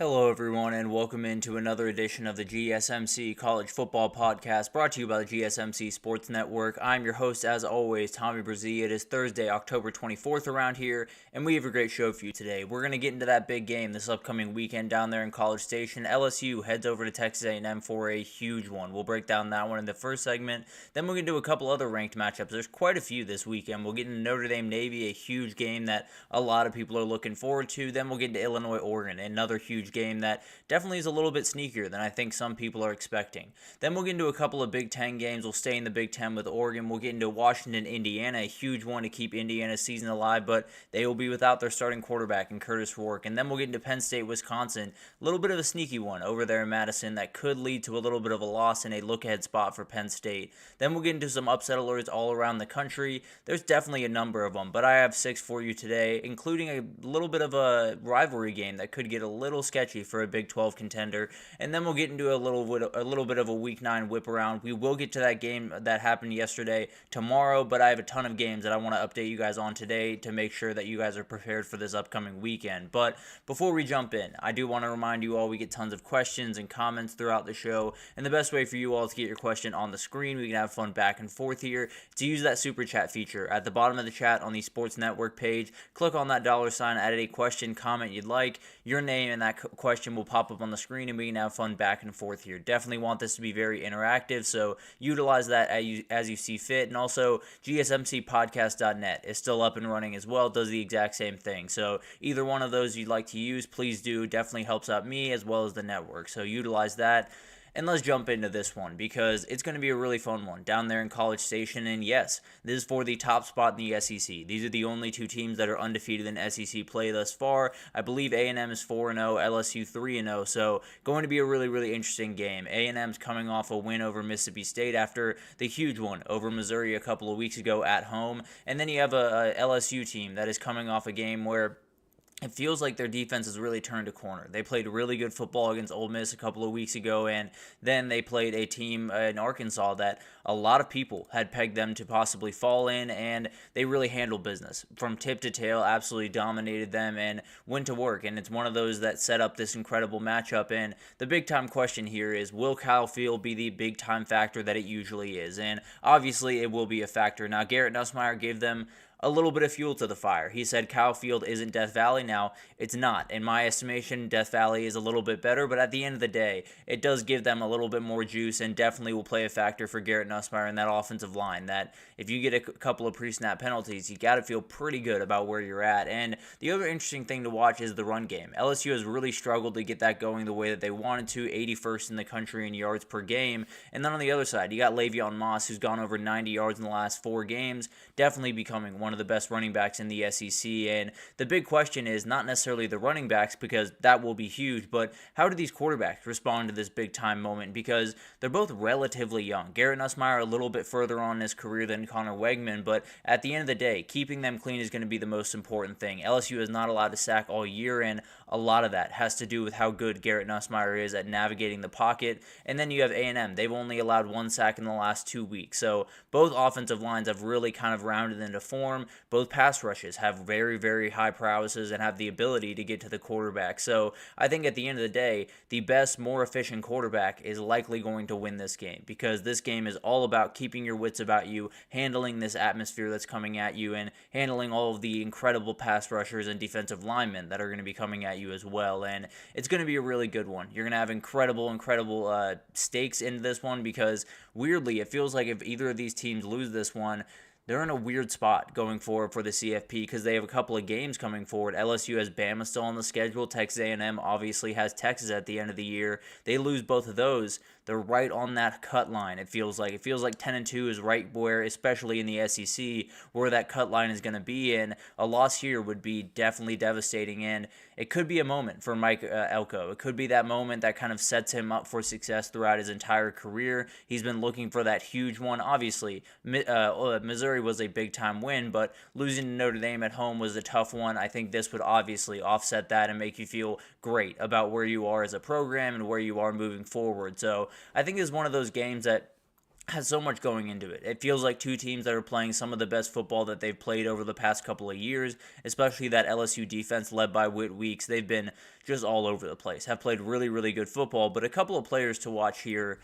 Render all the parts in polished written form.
Hello, everyone, and welcome into another edition of the GSMC College Football Podcast brought to you by the GSMC Sports Network. I'm your host, as always, Tommy Brzee. It is Thursday, October 24th around here, and we have a great show for you today. We're going to get into that big game this upcoming weekend down there in College Station. LSU heads over to Texas A&M for a huge one. We'll break down that one in the first segment. Then we're going to do a couple other ranked matchups. There's quite a few this weekend. We'll get into Notre Dame and Navy, a huge game that a lot of people are looking forward to. Then we'll get into Illinois-Oregon, another huge game that definitely is a little bit sneakier than I think some people are expecting. Then we'll get into a couple of Big Ten games. We'll stay in the Big Ten with Oregon. We'll get into Washington, Indiana, a huge one to keep Indiana's season alive, but they will be without their starting quarterback in Curtis Rourke. And then we'll get into Penn State, Wisconsin, a little bit of a sneaky one over there in Madison that could lead to a little bit of a loss and a look-ahead spot for Penn State. Then we'll get into some upset alerts all around the country. There's definitely a number of them, but I have 6 for you today, including a little bit of a rivalry game that could get a little sketchy for a Big 12 contender, and then we'll get into a little bit of a Week 9 whip around. We will get to that game that happened yesterday tomorrow, but I have a ton of games that I want to update you guys on today to make sure that you guys are prepared for this upcoming weekend. But before we jump in, I do want to remind you all we get tons of questions and comments throughout the show, and the best way for you all to get your question on the screen, we can have fun back and forth here, to use that super chat feature at the bottom of the chat on the Sports Network page. Click on that $sign, add a question, comment you'd like. Your name and that question will pop up on the screen, and we can have fun back and forth here. Definitely want this to be very interactive, so utilize that as you see fit. And also, GSMCpodcast.net is still up and running as well. It does the exact same thing. So either one of those you'd like to use, please do. Definitely helps out me as well as the network. So utilize that. And let's jump into this one because it's going to be a really fun one down there in College Station. And yes, this is for the top spot in the SEC. These are the only two teams that are undefeated in SEC play thus far. I believe A&M is 4-0, LSU 3-0. So going to be a really, really interesting game. A&M's coming off a win over Mississippi State after the huge one over Missouri a couple of weeks ago at home. And then you have a LSU team that is coming off a game where it feels like their defense has really turned a corner. They played really good football against Ole Miss a couple of weeks ago, and then they played a team in Arkansas that a lot of people had pegged them to possibly fall in, and they really handled business. From tip to tail, absolutely dominated them and went to work, and it's one of those that set up this incredible matchup. And the big-time question here is, will Kyle Field be the big-time factor that it usually is? And obviously, it will be a factor. Now, Garrett Nussmeier gave them a little bit of fuel to the fire. He said Kyle Field isn't Death Valley. Now, it's not. In my estimation, Death Valley is a little bit better, but at the end of the day, it does give them a little bit more juice and definitely will play a factor for Garrett Nussmeier in that offensive line, that if you get a couple of pre-snap penalties, you got to feel pretty good about where you're at. And the other interesting thing to watch is the run game. LSU has really struggled to get that going the way that they wanted to, 81st in the country in yards per game. And then on the other side, you got Le'Veon Moss, who's gone over 90 yards in the last 4 games, definitely becoming one of the best running backs in the SEC. And the big question is not necessarily the running backs, because that will be huge, but how do these quarterbacks respond to this big time moment? Because they're both relatively young. Garrett Nussmeier a little bit further on in his career than Connor Wegman, but at the end of the day, keeping them clean is going to be the most important thing. LSU is not allowed to sack all year, and a lot of that has to do with how good Garrett Nussmeier is at navigating the pocket. And then you have A&M. They've only allowed 1 sack in the last 2 weeks. So both offensive lines have really kind of rounded into form. Both pass rushes have very, very high prowesses and have the ability to get to the quarterback. So I think at the end of the day, the best, more efficient quarterback is likely going to win this game, because this game is all about keeping your wits about you, handling this atmosphere that's coming at you, and handling all of the incredible pass rushers and defensive linemen that are going to be coming at you as well. And it's going to be a really good one. You're going to have incredible stakes into this one, because weirdly, it feels like if either of these teams lose this one, they're in a weird spot going forward for the CFP, because they have a couple of games coming forward. LSU has Bama still on the schedule. Texas A&M obviously has Texas at the end of the year. They lose both of those, they're right on that cut line. It feels like 10-2 is right where, especially in the SEC, where that cut line is going to be. And a loss here would be definitely devastating. And it could be a moment for Mike Elko. It could be that moment that kind of sets him up for success throughout his entire career. He's been looking for that huge one. Obviously, Missouri was a big-time win, but losing to Notre Dame at home was a tough one. I think this would obviously offset that and make you feel great about where you are as a program and where you are moving forward. So I think it's one of those games that has so much going into it. It feels like two teams that are playing some of the best football that they've played over the past couple of years, especially that LSU defense led by Whit Weeks. They've been just all over the place, have played really, really good football, but a couple of players to watch here.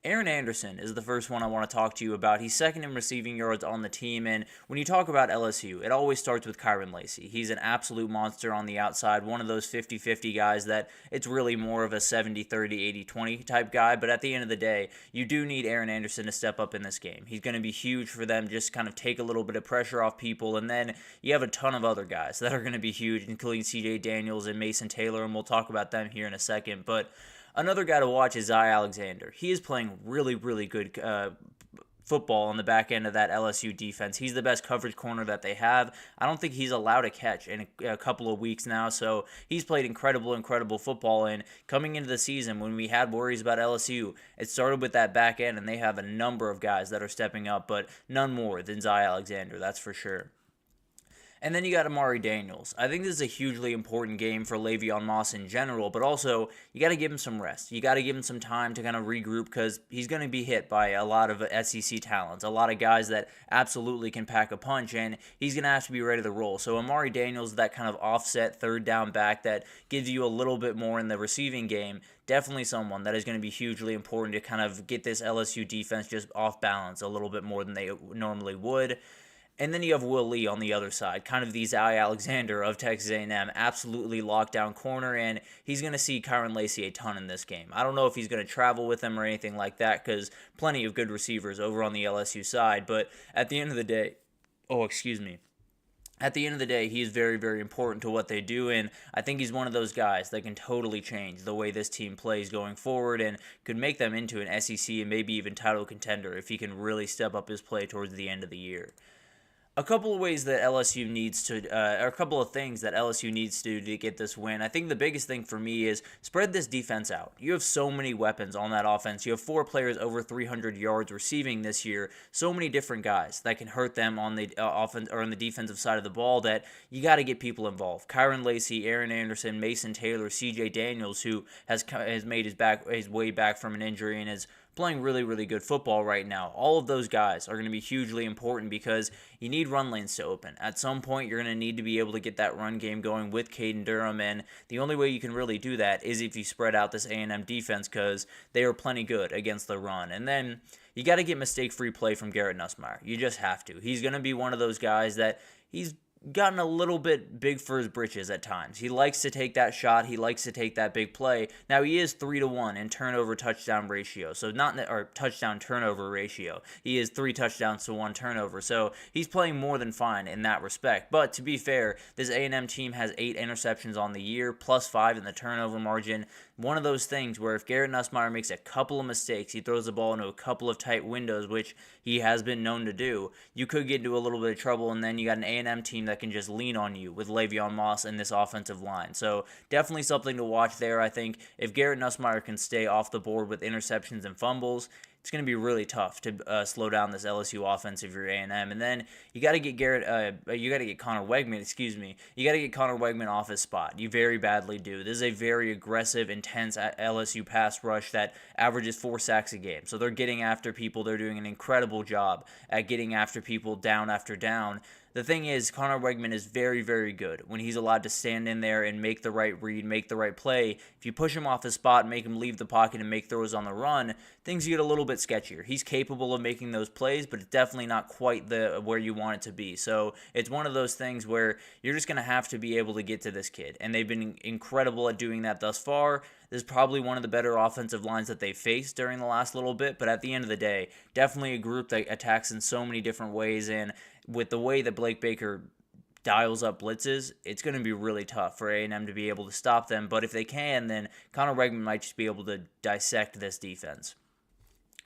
Aaron Anderson is the first one I want to talk to you about. He's second in receiving yards on the team, and when you talk about LSU, it always starts with Kyren Lacy. He's an absolute monster on the outside, one of those 50-50 guys that it's really more of a 70-30, 80-20 type guy, but at the end of the day, you do need Aaron Anderson to step up in this game. He's going to be huge for them, just kind of take a little bit of pressure off people, and then you have a ton of other guys that are going to be huge, including CJ Daniels and Mason Taylor, and we'll talk about them here in a second, but another guy to watch is Zy Alexander. He is playing really, really good football on the back end of that LSU defense. He's the best coverage corner that they have. I don't think he's allowed a catch in a couple of weeks now, so he's played incredible football. And coming into the season, when we had worries about LSU, it started with that back end, and they have a number of guys that are stepping up, but none more than Zy Alexander, that's for sure. And then you got Amari Daniels. I think this is a hugely important game for Le'Veon Moss in general, but also you got to give him some rest. You got to give him some time to kind of regroup because he's going to be hit by a lot of SEC talents, a lot of guys that absolutely can pack a punch, and he's going to have to be ready to roll. So Amari Daniels, that kind of offset third down back that gives you a little bit more in the receiving game, definitely someone that is going to be hugely important to kind of get this LSU defense just off balance a little bit more than they normally would. And then you have Will Lee on the other side, kind of the Zy Alexander of Texas A&M, absolutely lockdown corner, and he's going to see Kyren Lacy a ton in this game. I don't know if he's going to travel with him or anything like that because plenty of good receivers over on the LSU side, but at the end of the day, at the end of the day, he is very, very important to what they do, and I think he's one of those guys that can totally change the way this team plays going forward and could make them into an SEC and maybe even title contender if he can really step up his play towards the end of the year. A couple of ways that LSU needs to, or a couple of things that LSU needs to do to get this win. I think the biggest thing for me is spread this defense out. You have so many weapons on that offense. You have 4 players over 300 yards receiving this year. So many different guys that can hurt them on the offense or on the defensive side of the ball that you got to get people involved. Kyren Lacy, Aaron Anderson, Mason Taylor, CJ Daniels, who has made his way back from an injury and is playing really, really good football right now. All of those guys are going to be hugely important because you need run lanes to open. At some point, you're going to need to be able to get that run game going with Caden Durham, and the only way you can really do that is if you spread out this A&M defense because they are plenty good against the run. And then you got to get mistake-free play from Garrett Nussmeier. You just have to. He's going to be one of those guys that he's gotten a little bit big for his britches at times. He likes to take that shot. He likes to take that big play. Now, he is 3-1 in turnover-touchdown ratio, so touchdown-turnover ratio. He is 3 touchdowns to 1 turnover, so he's playing more than fine in that respect. But to be fair, this A&M team has 8 interceptions on the year, plus 5 in the turnover margin. One of those things where if Garrett Nussmeier makes a couple of mistakes, he throws the ball into a couple of tight windows, which he has been known to do, you could get into a little bit of trouble, and then you got an A&M team that can just lean on you with Le'Veon Moss and this offensive line. So definitely something to watch there. I think if Garrett Nussmeier can stay off the board with interceptions and fumbles, it's going to be really tough to slow down this LSU offense if you're A&M. And then you got to get Connor Wegman. You got to get Connor Wegman off his spot. You very badly do. This is a very aggressive, intense LSU pass rush that averages 4 sacks a game. So they're getting after people. They're doing an incredible job at getting after people down after down. The thing is, Connor Wegman is very, very good when he's allowed to stand in there and make the right read, make the right play. If you push him off his spot, make him leave the pocket and make throws on the run, things get a little bit sketchier. He's capable of making those plays, but it's definitely not quite where you want it to be. So it's one of those things where you're just going to have to be able to get to this kid, and they've been incredible at doing that thus far. This is probably one of the better offensive lines that they've faced during the last little bit, but at the end of the day, definitely a group that attacks in so many different ways, and with the way that Blake Baker dials up blitzes, it's going to be really tough for A&M to be able to stop them, but if they can, then Connor Wegman might just be able to dissect this defense.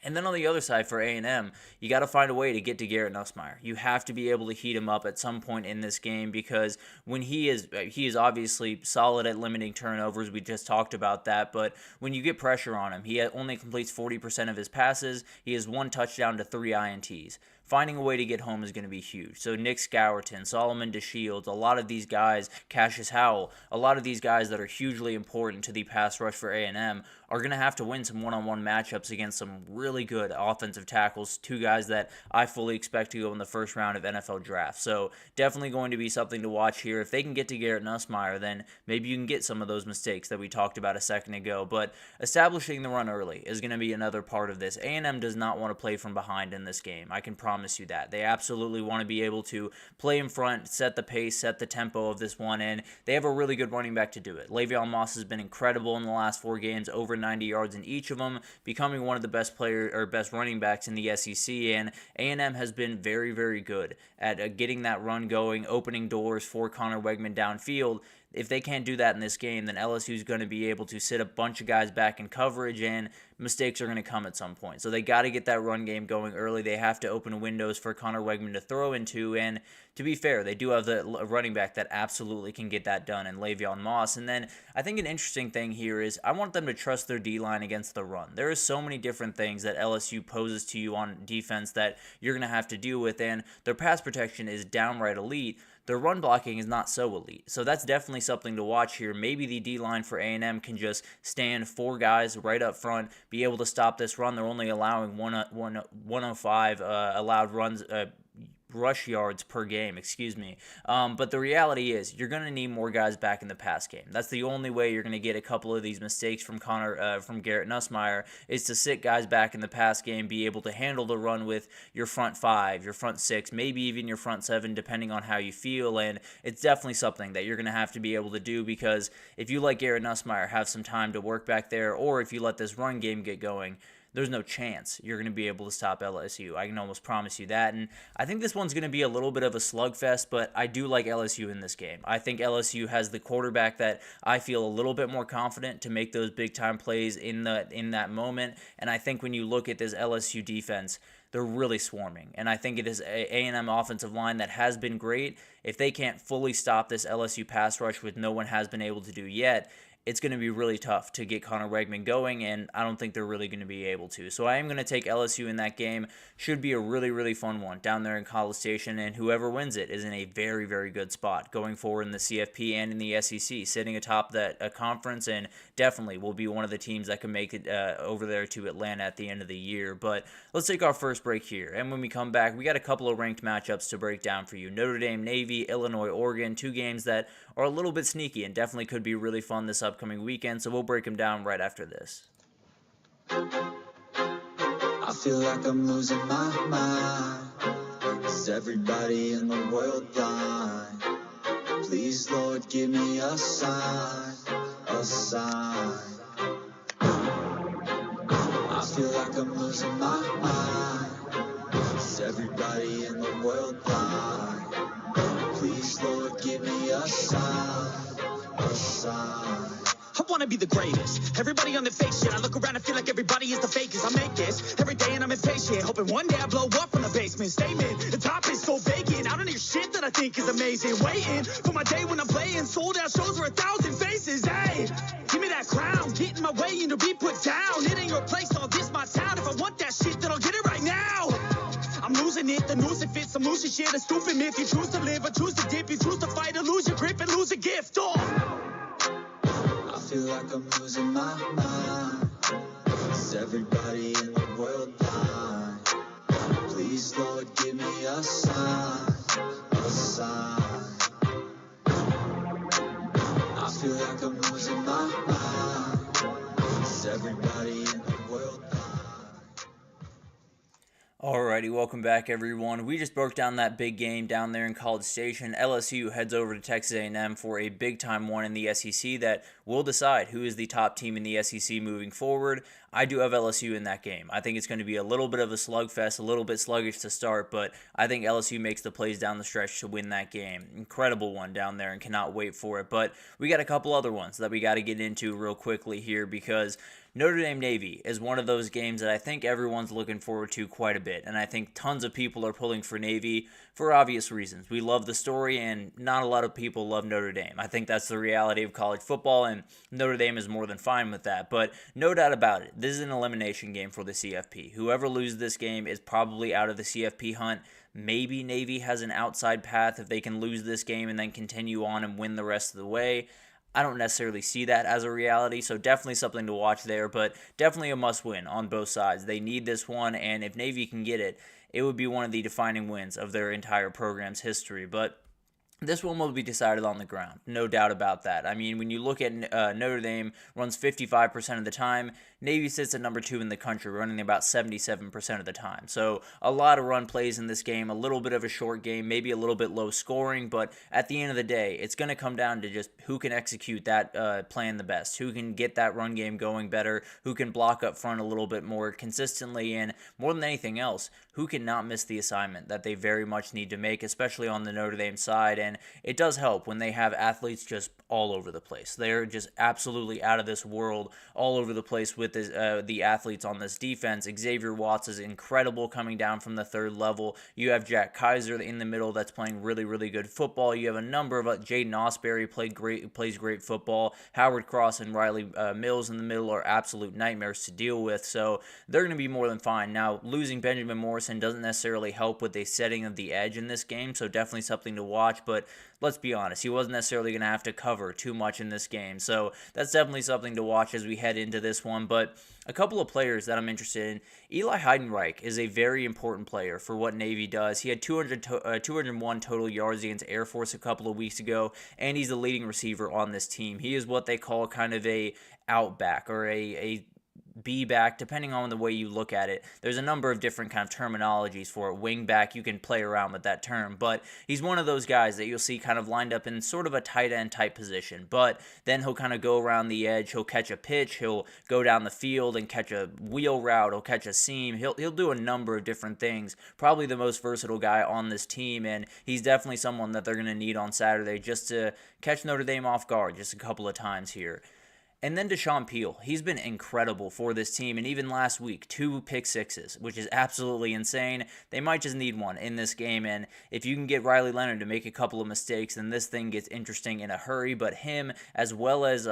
And then on the other side for A&M, you got to find a way to get to Garrett Nussmeier. You have to be able to heat him up at some point in this game because when he is obviously solid at limiting turnovers. We just talked about that. But when you get pressure on him, he only completes 40% of his passes. He has 1 touchdown to 3 INTs. finding a way to get home is going to be huge. So Nick Scourton, Solomon DeShields, a lot of these guys, Cassius Howell, a lot of these guys that are hugely important to the pass rush for A&M are going to have to win some one-on-one matchups against some really good offensive tackles, two guys that I fully expect to go in the first round of NFL draft. So definitely going to be something to watch here. If they can get to Garrett Nussmeier, then maybe you can get some of those mistakes that we talked about a second ago. But establishing the run early is going to be another part of this. A&M does not want to play from behind in this game. I can promise you that. They absolutely want to be able to play in front, set the pace, set the tempo of this one, and they have a really good running back to do it. Le'Veon Moss has been incredible in the last 4 games, over 90 yards in each of them, becoming one of the best running backs in the SEC, and A&M has been very, very good at getting that run going, opening doors for Connor Wegman downfield. If they can't do that in this game, then LSU is going to be able to sit a bunch of guys back in coverage, and mistakes are going to come at some point. So they got to get that run game going early. They have to open windows for Connor Wegman to throw into, and to be fair, they do have the running back that absolutely can get that done in Le'Veon Moss. And then I think an interesting thing here is I want them to trust their D-line against the run. There are so many different things that LSU poses to you on defense that you're going to have to deal with, and their pass protection is downright elite. Their run blocking is not so elite. So that's definitely something to watch here. Maybe the D-line for A&M can just stand 4 guys right up front, be able to stop this run. They're only allowing 105 allowed rush yards per game, but the reality is you're going to need more guys back in the pass game. That's the only way you're going to get a couple of these mistakes from Garrett Nussmeier, is to sit guys back in the pass game, be able to handle the run with your front 5, your front 6, maybe even your front 7, depending on how you feel, and it's definitely something that you're going to have to be able to do, because if you let Garrett Nussmeier have some time to work back there, or if you let this run game get going, there's no chance you're going to be able to stop LSU. I can almost promise you that. And I think this one's going to be a little bit of a slugfest, but I do like LSU in this game. I think LSU has the quarterback that I feel a little bit more confident to make those big-time plays in that moment. And I think when you look at this LSU defense, they're really swarming. And I think it is A&M offensive line that has been great. If they can't fully stop this LSU pass rush, which no one has been able to do yet, it's going to be really tough to get Connor Wegman going, and I don't think they're really going to be able to. So I am going to take LSU in that game. Should be a really, really fun one down there in College Station, and whoever wins it is in a very, very good spot going forward in the CFP and in the SEC, sitting atop that conference, and definitely will be one of the teams that can make it over there to Atlanta at the end of the year. But let's take our first break here, and when we come back, we got a couple of ranked matchups to break down for you. Notre Dame, Navy, Illinois, Oregon, 2 games that are a little bit sneaky and definitely could be really fun this upcoming weekend, so we'll break them down right after this. I feel like I'm losing my mind. Is everybody in the world blind? Please, Lord, give me a sign, a sign. I feel like I'm losing my mind. Is everybody in the world blind? Please, Lord, give me a sign, a sign. I wanna be the greatest. Everybody on the fake shit. I look around and feel like everybody is the fakest. I make this every day and I'm impatient, hoping one day I blow up from the basement. Statement, the top is so vacant. I don't hear shit that I think is amazing. Waiting for my day when I'm playing sold out shows for 1,000 faces. Hey, give me that crown, get in my way and to be put down. It ain't your place, all this my town. If I want that shit, then I'll get it right now. I'm losing it, the noose it fits. I'm losing shit, a stupid myth. You choose to live or choose to dip. You choose to fight or lose your grip and lose a gift. I feel like I'm losing my mind. Is everybody in the world blind? Please, Lord, give me a sign, a sign. I feel like I'm losing my mind. Is everybody in the world blind? Alrighty, welcome back everyone. We just broke down that big game down there in College Station. LSU heads over to Texas A&M for a big-time one in the SEC that will decide who is the top team in the SEC moving forward. I do have LSU in that game. I think it's going to be a little bit of a slugfest, a little bit sluggish to start, but I think LSU makes the plays down the stretch to win that game. Incredible one down there and cannot wait for it. But we got a couple other ones that we got to get into real quickly here because Notre Dame Navy is one of those games that I think everyone's looking forward to quite a bit, and I think tons of people are pulling for Navy for obvious reasons. We love the story, and not a lot of people love Notre Dame. I think that's the reality of college football, and Notre Dame is more than fine with that. But no doubt about it, this is an elimination game for the CFP. Whoever loses this game is probably out of the CFP hunt. Maybe Navy has an outside path if they can lose this game and then continue on and win the rest of the way. I don't necessarily see that as a reality, so definitely something to watch there, but definitely a must-win on both sides. They need this one, and if Navy can get it, it would be one of the defining wins of their entire program's history. But this one will be decided on the ground, no doubt about that. I mean, when you look at Notre Dame runs 55% of the time, Navy sits at number 2 in the country, running about 77% of the time. So a lot of run plays in this game, a little bit of a short game, maybe a little bit low scoring, but at the end of the day, it's going to come down to just who can execute that plan the best, who can get that run game going better, who can block up front a little bit more consistently, and more than anything else, who can not miss the assignment that they very much need to make, especially on the Notre Dame side. And it does help when they have athletes just all over the place. They're just absolutely out of this world, all over the place with the athletes on this defense. Xavier Watts is incredible coming down from the third level. You have Jack Kaiser in the middle that's playing really, really good football. You have a number of Jaden Osbury plays great football. Howard Cross and Riley Mills in the middle are absolute nightmares to deal with. So they're going to be more than fine. Now, losing Benjamin Morrison doesn't necessarily help with the setting of the edge in this game, so definitely something to watch. But let's be honest, he wasn't necessarily going to have to cover too much in this game. So that's definitely something to watch as we head into this one. But a couple of players that I'm interested in. Eli Heidenreich is a very important player for what Navy does. He had 201 total yards against Air Force a couple of weeks ago, and he's the leading receiver on this team. He is what they call kind of a outback or a B-back, depending on the way you look at it. There's a number of different kind of terminologies for it. Wing-back, you can play around with that term, but he's one of those guys that you'll see kind of lined up in sort of a tight end type position, but then he'll kind of go around the edge, he'll catch a pitch, he'll go down the field and catch a wheel route, he'll catch a seam, he'll do a number of different things. Probably the most versatile guy on this team, and he's definitely someone that they're going to need on Saturday just to catch Notre Dame off guard just a couple of times here. And then Deshaun Peel, he's been incredible for this team, and even last week, 2 pick sixes, which is absolutely insane. They might just need one in this game, and if you can get Riley Leonard to make a couple of mistakes, then this thing gets interesting in a hurry. But him, as well as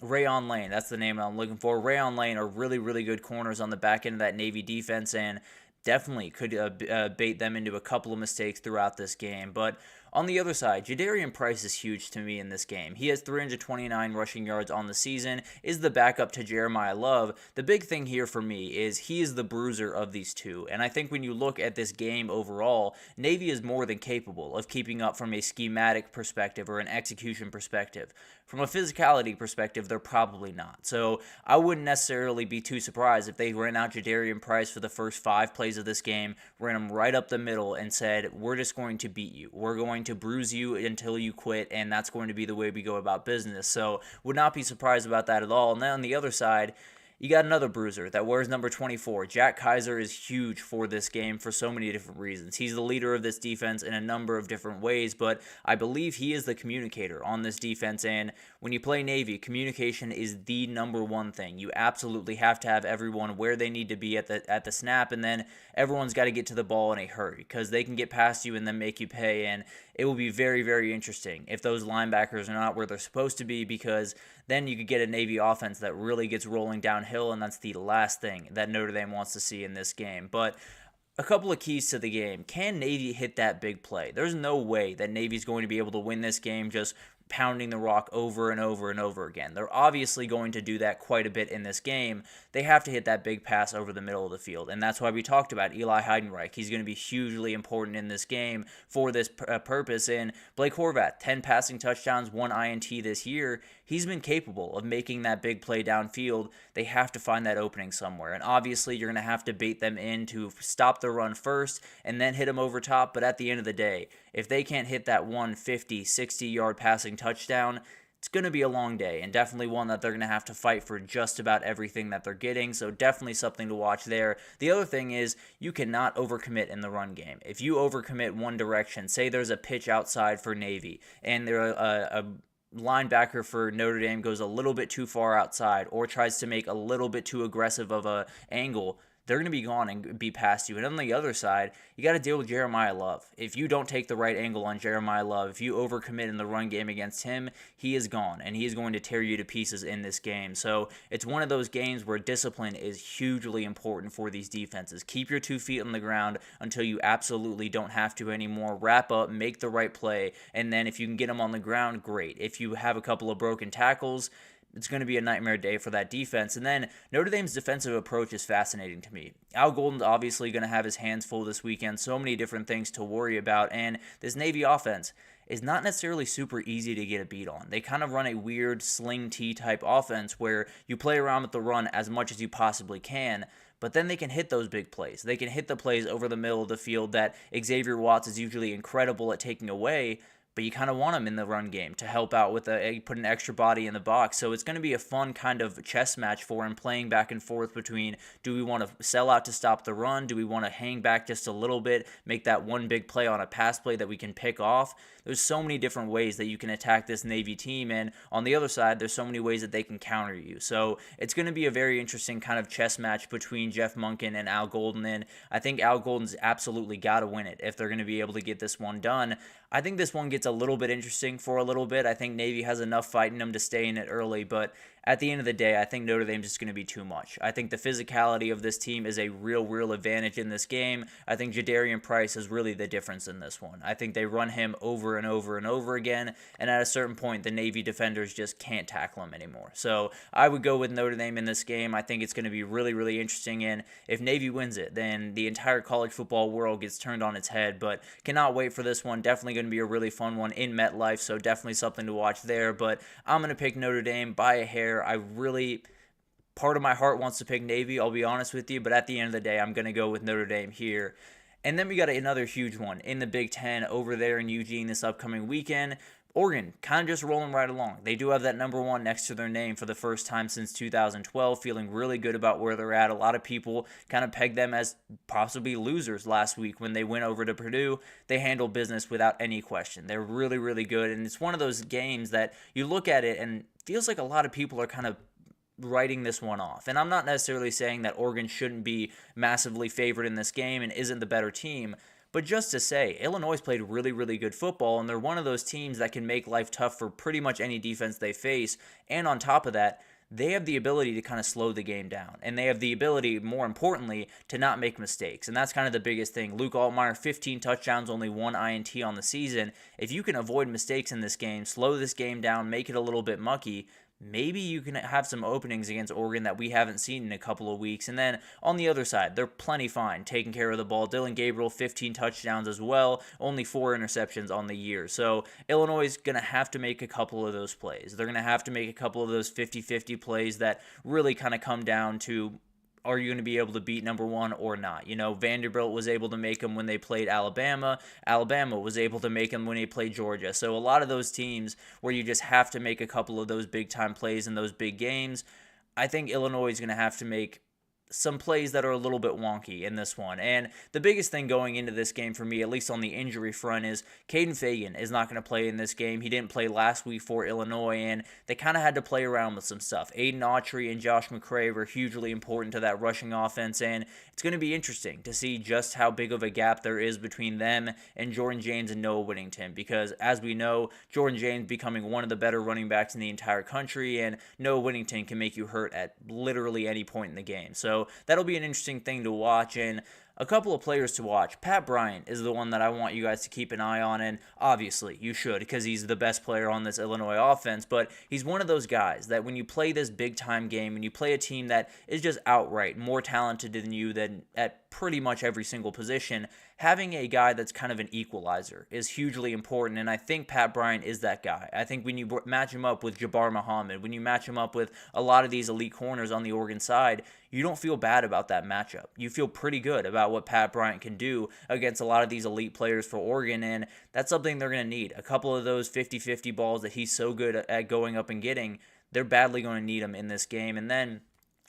Rayon Lane, that's the name I'm looking for. Rayon Lane are really, really good corners on the back end of that Navy defense, and definitely could bait them into a couple of mistakes throughout this game. But on the other side, Jadarian Price is huge to me in this game. He has 329 rushing yards on the season, is the backup to Jeremiah Love. The big thing here for me is he is the bruiser of these two, and I think when you look at this game overall, Navy is more than capable of keeping up from a schematic perspective or an execution perspective. From a physicality perspective, they're probably not. So I wouldn't necessarily be too surprised if they ran out Jadarian Price for the first 5 plays of this game, ran him right up the middle and said, we're just going to beat you. We're going to bruise you until you quit, and that's going to be the way we go about business. So would not be surprised about that at all. And then on the other side, you got another bruiser that wears number 24. Jack Kaiser is huge for this game for so many different reasons. He's the leader of this defense in a number of different ways, but I believe he is the communicator on this defense, and when you play Navy, communication is the number one thing. You absolutely have to have everyone where they need to be at the snap, and then everyone's got to get to the ball in a hurry because they can get past you and then make you pay, and it will be very, very interesting if those linebackers are not where they're supposed to be, because then you could get a Navy offense that really gets rolling downhill, and that's the last thing that Notre Dame wants to see in this game. But a couple of keys to the game. Can Navy hit that big play? There's no way that Navy's going to be able to win this game just pounding the rock over and over and over again. They're obviously going to do that quite a bit in this game. They have to hit that big pass over the middle of the field, and that's why we talked about Eli Heidenreich. He's going to be hugely important in this game for this purpose, and Blake Horvath, 10 passing touchdowns, 1 INT this year. He's been capable of making that big play downfield. They have to find that opening somewhere, and obviously you're going to have to bait them in to stop the run first and then hit them over top, but at the end of the day, if they can't hit that 150, 60-yard passing touchdown, it's going to be a long day, and definitely one that they're going to have to fight for just about everything that they're getting, so definitely something to watch there. The other thing is you cannot overcommit in the run game. If you overcommit one direction, say there's a pitch outside for Navy, and they're linebacker for Notre Dame goes a little bit too far outside or tries to make a little bit too aggressive of a angle, they're going to be gone and be past you. And on the other side, you got to deal with Jeremiah Love. If you don't take the right angle on Jeremiah Love, if you overcommit in the run game against him, he is gone, and he is going to tear you to pieces in this game. So it's one of those games where discipline is hugely important for these defenses. Keep your 2 feet on the ground until you absolutely don't have to anymore. Wrap up, make the right play, and then if you can get them on the ground, great. If you have a couple of broken tackles, it's going to be a nightmare day for that defense. And then Notre Dame's defensive approach is fascinating to me. Al Golden's obviously going to have his hands full this weekend. So many different things to worry about. And this Navy offense is not necessarily super easy to get a beat on. They kind of run a weird sling T type offense where you play around with the run as much as you possibly can, but then they can hit those big plays. They can hit the plays over the middle of the field that Xavier Watts is usually incredible at taking away, but you kind of want him in the run game to help out with put an extra body in the box. So it's going to be a fun kind of chess match for him, playing back and forth between, do we want to sell out to stop the run? Do we want to hang back just a little bit, make that one big play on a pass play that we can pick off? There's so many different ways that you can attack this Navy team, and on the other side, there's so many ways that they can counter you. So it's going to be a very interesting kind of chess match between Jeff Monken and Al Golden, and I think Al Golden's absolutely got to win it if they're going to be able to get this one done. I think this one gets a little bit interesting for a little bit. I think Navy has enough fight in them to stay in it early, but at the end of the day, I think Notre Dame's just going to be too much. I think the physicality of this team is a real advantage in this game. I think Jadarian Price is really the difference in this one. I think they run him over and over again, and at a certain point, the Navy defenders just can't tackle him anymore. So I would go with Notre Dame in this game. I think it's going to be really interesting, and if Navy wins it, then the entire college football world gets turned on its head, but cannot wait for this one. Definitely going to be a really fun one in MetLife, so definitely something to watch there, but I'm going to pick Notre Dame by a hair. Part of my heart wants to pick Navy, I'll be honest with you, but at the end of the day, I'm going to go with Notre Dame here. And then we got another huge one in the Big Ten over there in Eugene this upcoming weekend. Oregon, kind of just rolling right along. They do have that number 1 next to their name for the first time since 2012, feeling really good about where they're at. A lot of people kind of pegged them as possibly losers last week when they went over to Purdue. They handled business without any question. They're really good, and it's one of those games that you look at it and feels like a lot of people are kind of writing this one off. And I'm not necessarily saying that Oregon shouldn't be massively favored in this game and isn't the better team, but just to say, Illinois played really good football, and they're one of those teams that can make life tough for pretty much any defense they face. And on top of that, they have the ability to kind of slow the game down. And they have the ability, more importantly, to not make mistakes. And that's kind of the biggest thing. Luke Altmaier, 15 touchdowns, only 1 INT on the season. If you can avoid mistakes in this game, slow this game down, make it a little bit mucky, maybe you can have some openings against Oregon that we haven't seen in a couple of weeks. And then on the other side, they're plenty fine taking care of the ball. Dylan Gabriel, 15 touchdowns as well, only 4 interceptions on the year. So Illinois is going to have to make a couple of those plays. They're going to have to make a couple of those 50-50 plays that really kind of come down to, are you going to be able to beat number 1 or not? You know, Vanderbilt was able to make them when they played Alabama. Alabama was able to make them when they played Georgia. So a lot of those teams where you just have to make a couple of those big-time plays in those big games, I think Illinois is going to have to make some plays that are a little bit wonky in this one. And the biggest thing going into this game for me, at least on the injury front, is Caden Fagan is not going to play in this game. He didn't play last week for Illinois, and they kind of had to play around with some stuff. Aiden Autry and Josh McCray were hugely important to that rushing offense, and it's going to be interesting to see just how big of a gap there is between them and Jordan James and Noah Whittington, because as we know, Jordan James becoming one of the better running backs in the entire country, and Noah Whittington can make you hurt at literally any point in the game. So that'll be an interesting thing to watch. And a couple of players to watch. Pat Bryant is the one that I want you guys to keep an eye on, and obviously you should, because he's the best player on this Illinois offense, but he's one of those guys that when you play this big-time game, and you play a team that is just outright more talented than you than at pretty much every single position, having a guy that's kind of an equalizer is hugely important, and I think Pat Bryant is that guy. I think when you match him up with Jabbar Muhammad, when you match him up with a lot of these elite corners on the Oregon side, you don't feel bad about that matchup. You feel pretty good about what Pat Bryant can do against a lot of these elite players for Oregon, and that's something they're going to need. A couple of those 50-50 balls that he's so good at going up and getting, they're badly going to need them in this game. And then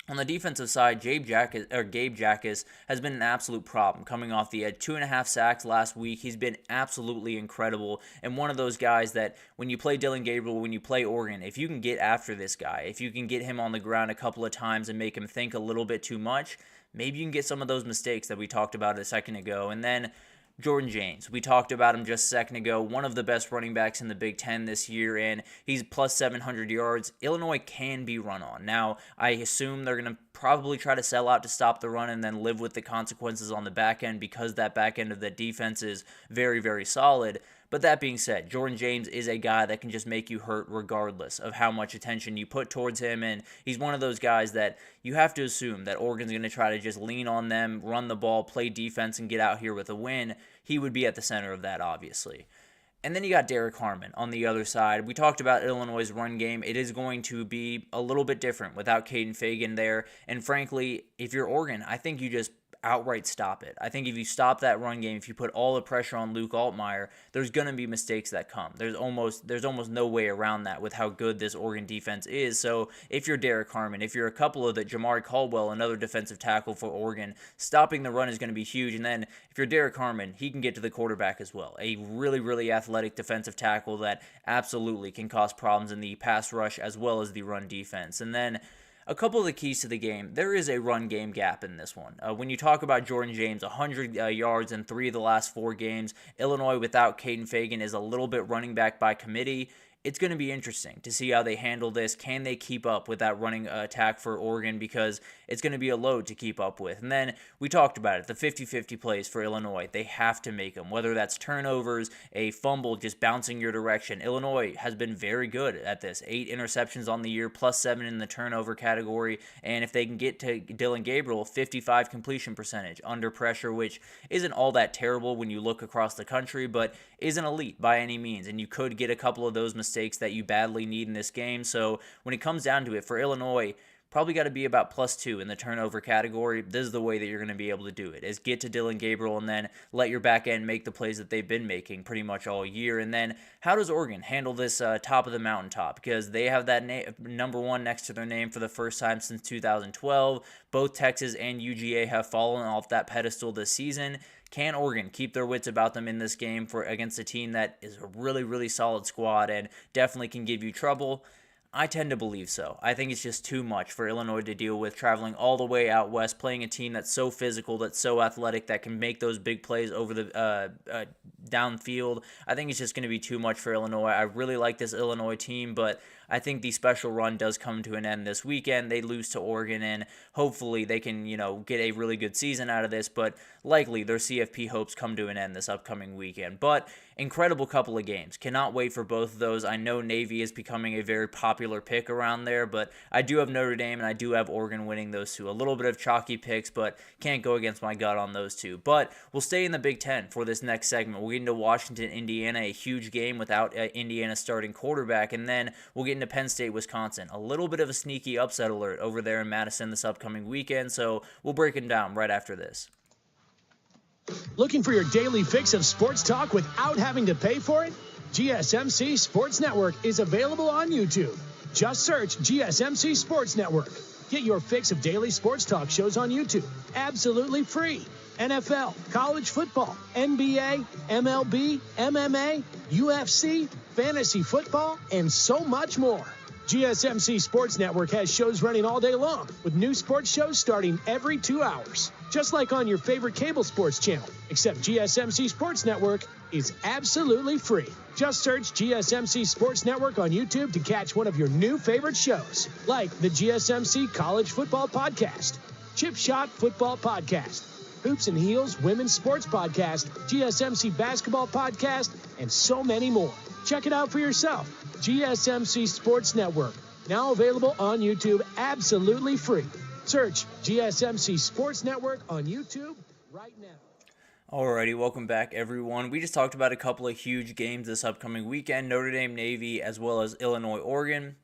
On the defensive side, Gabe Jackas has been an absolute problem coming off the edge. 2.5 sacks last week. He's been absolutely incredible, and one of those guys that when you play Dillon Gabriel, when you play Oregon, if you can get after this guy, if you can get him on the ground a couple of times and make him think a little bit too much, maybe you can get some of those mistakes that we talked about a second ago. And then Jordan James, we talked about him just a second ago, one of the best running backs in the Big Ten this year, and he's plus 700 yards. Illinois can be run on. Now, I assume they're going to probably try to sell out to stop the run and then live with the consequences on the back end because that back end of the defense is very, very solid. But that being said, Jordan James is a guy that can just make you hurt regardless of how much attention you put towards him, and he's one of those guys that you have to assume that Oregon's going to try to just lean on them, run the ball, play defense, and get out here with a win. He would be at the center of that, obviously. And then you got Derek Harmon on the other side. We talked about Illinois' run game. It is going to be a little bit different without Caden Fagan there, and frankly, if you're Oregon, I think you just outright stop it. I think if you stop that run game, if you put all the pressure on Luke Altmaier, there's going to be mistakes that come. There's almost no way around that with how good this Oregon defense is. So if you're Derek Harmon, if you're a couple of the Jamari Caldwell, another defensive tackle for Oregon, stopping the run is going to be huge. And then if you're Derek Harmon, he can get to the quarterback as well. A really, really athletic defensive tackle that absolutely can cause problems in the pass rush as well as the run defense. And then a couple of the keys to the game, there is a run game gap in this one. When you talk about Jordan James, 100 yards in 3 of the last 4 games, Illinois without Caden Fagan is a little bit running back by committee. It's going to be interesting to see how they handle this. Can they keep up with that running attack for Oregon? Because it's going to be a load to keep up with. And then we talked about it, the 50-50 plays for Illinois. They have to make them, whether that's turnovers, a fumble just bouncing your direction. Illinois has been very good at this. 8 interceptions on the year, plus 7 in the turnover category. And if they can get to Dillon Gabriel, 55 completion percentage under pressure, which isn't all that terrible when you look across the country, but isn't elite by any means. And you could get a couple of those mistakes that you badly need in this game. So when it comes down to it, for Illinois, probably got to be about +2 in the turnover category. This is the way that you're going to be able to do it, is get to Dillon Gabriel and then let your back end make the plays that they've been making pretty much all year. And then how does Oregon handle this top of the mountaintop? Because they have that number 1 next to their name for the first time since 2012. Both Texas and UGA have fallen off that pedestal this season. Can Oregon keep their wits about them in this game against a team that is a really, really solid squad and definitely can give you trouble? I tend to believe so. I think it's just too much for Illinois to deal with, traveling all the way out west, playing a team that's so physical, that's so athletic, that can make those big plays over the downfield. I think it's just going to be too much for Illinois. I really like this Illinois team, but I think the special run does come to an end this weekend. They lose to Oregon, and hopefully they can, get a really good season out of this, but likely their CFP hopes come to an end this upcoming weekend. But incredible couple of games. Cannot wait for both of those. I know Navy is becoming a very popular pick around there, but I do have Notre Dame and I do have Oregon winning those two. A little bit of chalky picks, but can't go against my gut on those two. But we'll stay in the Big Ten for this next segment. We'll get into Washington, Indiana, a huge game without Indiana starting quarterback, and then we'll get into Penn State, Wisconsin. A little bit of a sneaky upset alert over there in Madison this upcoming weekend, so we'll break it down right after this. Looking for your daily fix of sports talk without having to pay for it? GSMC Sports Network is available on YouTube. Just search GSMC Sports Network. Get your fix of daily sports talk shows on YouTube, absolutely free. NFL, college football, NBA, MLB, MMA, UFC, fantasy football, and so much more. GSMC Sports Network has shows running all day long, with new sports shows starting every 2 hours. Just like on your favorite cable sports channel, except GSMC Sports Network is absolutely free. Just search GSMC Sports Network on YouTube to catch one of your new favorite shows, like the GSMC College Football Podcast, Chip Shot Football Podcast, Hoops and Heels Women's Sports Podcast, GSMC Basketball Podcast, and so many more. Check it out for yourself. GSMC Sports Network, now available on YouTube absolutely free. Search GSMC Sports Network on YouTube right now. Alrighty, welcome back everyone. We just talked about a couple of huge games this upcoming weekend, Notre Dame, Navy, as well as Illinois, Oregon.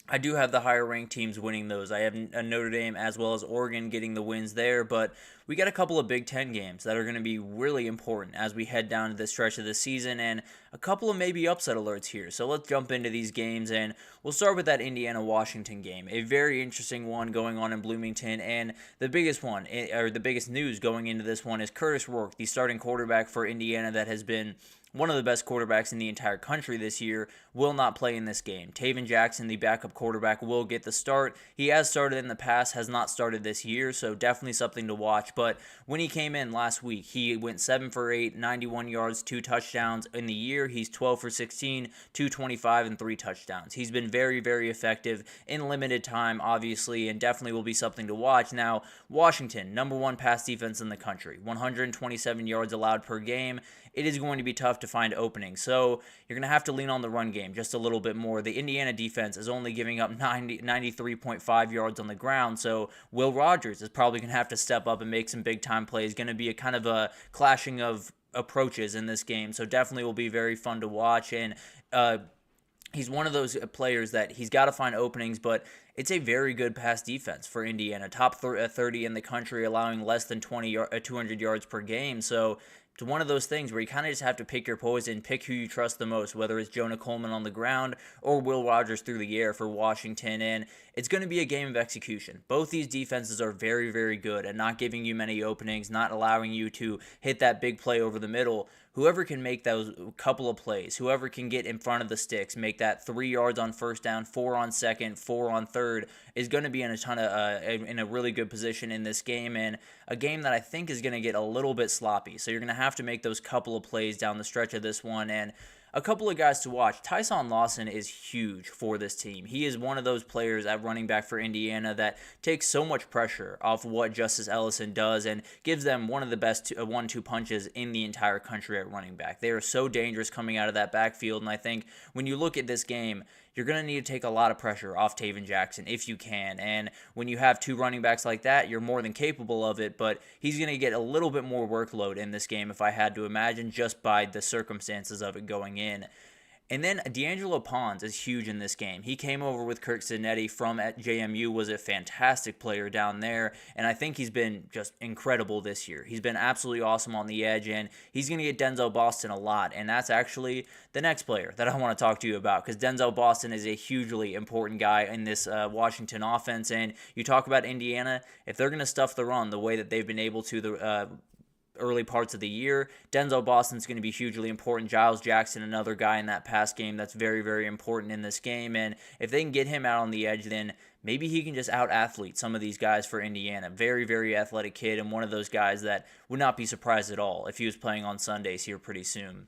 I do have the higher ranked teams winning those. I have Notre Dame as well as Oregon getting the wins there, but we got a couple of Big Ten games that are going to be really important as we head down to the stretch of the season, and a couple of maybe upset alerts here. So let's jump into these games, and we'll start with that Indiana-Washington game. A very interesting one going on in Bloomington, and the biggest one, or the biggest news going into this one, is Curtis Rourke, the starting quarterback for Indiana that has been one of the best quarterbacks in the entire country this year, will not play in this game. Taven Jackson, the backup quarterback, will get the start. He has started in the past, has not started this year, so definitely something to watch. But when he came in last week, he went 7 for 8, 91 yards, 2 touchdowns. In the year, he's 12 for 16, 225, and 3 touchdowns. He's been very, very effective in limited time, obviously, and definitely will be something to watch. Now, Washington, number 1 pass defense in the country, 127 yards allowed per game. It is going to be tough to find openings. So you're going to have to lean on the run game just a little bit more. The Indiana defense is only giving up 93.5 yards on the ground. So Will Rogers is probably going to have to step up and make some big time plays. Going to be a kind of a clashing of approaches in this game. So definitely will be very fun to watch. And he's one of those players that he's got to find openings, but it's a very good pass defense for Indiana. Top 30 in the country, allowing less than 200 yards per game. So it's one of those things where you kind of just have to pick your poison, pick who you trust the most, whether it's Jonah Coleman on the ground or Will Rogers through the air for Washington. And it's going to be a game of execution. Both these defenses are very, very good at not giving you many openings, not allowing you to hit that big play over the middle. Whoever can make those couple of plays, whoever can get in front of the sticks, make that 3 yards on first down, 4 on second, 4 on third, is going to be in a really good position in this game, and a game that I think is going to get a little bit sloppy. So you're going to have to make those couple of plays down the stretch of this one, and a couple of guys to watch. Tyson Lawson is huge for this team. He is one of those players at running back for Indiana that takes so much pressure off what Justice Ellison does and gives them one of the best 1-2 punches in the entire country at running back. They are so dangerous coming out of that backfield, and I think when you look at this game, you're going to need to take a lot of pressure off Taven Jackson if you can. And when you have 2 running backs like that, you're more than capable of it, but he's going to get a little bit more workload in this game if I had to imagine, just by the circumstances of it going in. And then D'Angelo Pons is huge in this game. He came over with Kirk Cinetti from at JMU, was a fantastic player down there, and I think he's been just incredible this year. He's been absolutely awesome on the edge, and he's going to get Denzel Boston a lot, and that's actually the next player that I want to talk to you about, because Denzel Boston is a hugely important guy in this Washington offense, and you talk about Indiana, if they're going to stuff the run the way that they've been able to early parts of the year, Denzel Boston's going to be hugely important. Giles Jackson, another guy in that pass game that's very, very important in this game, and if they can get him out on the edge, then maybe he can just out-athlete some of these guys for Indiana. Very, very athletic kid, and one of those guys that would not be surprised at all if he was playing on Sundays here pretty soon.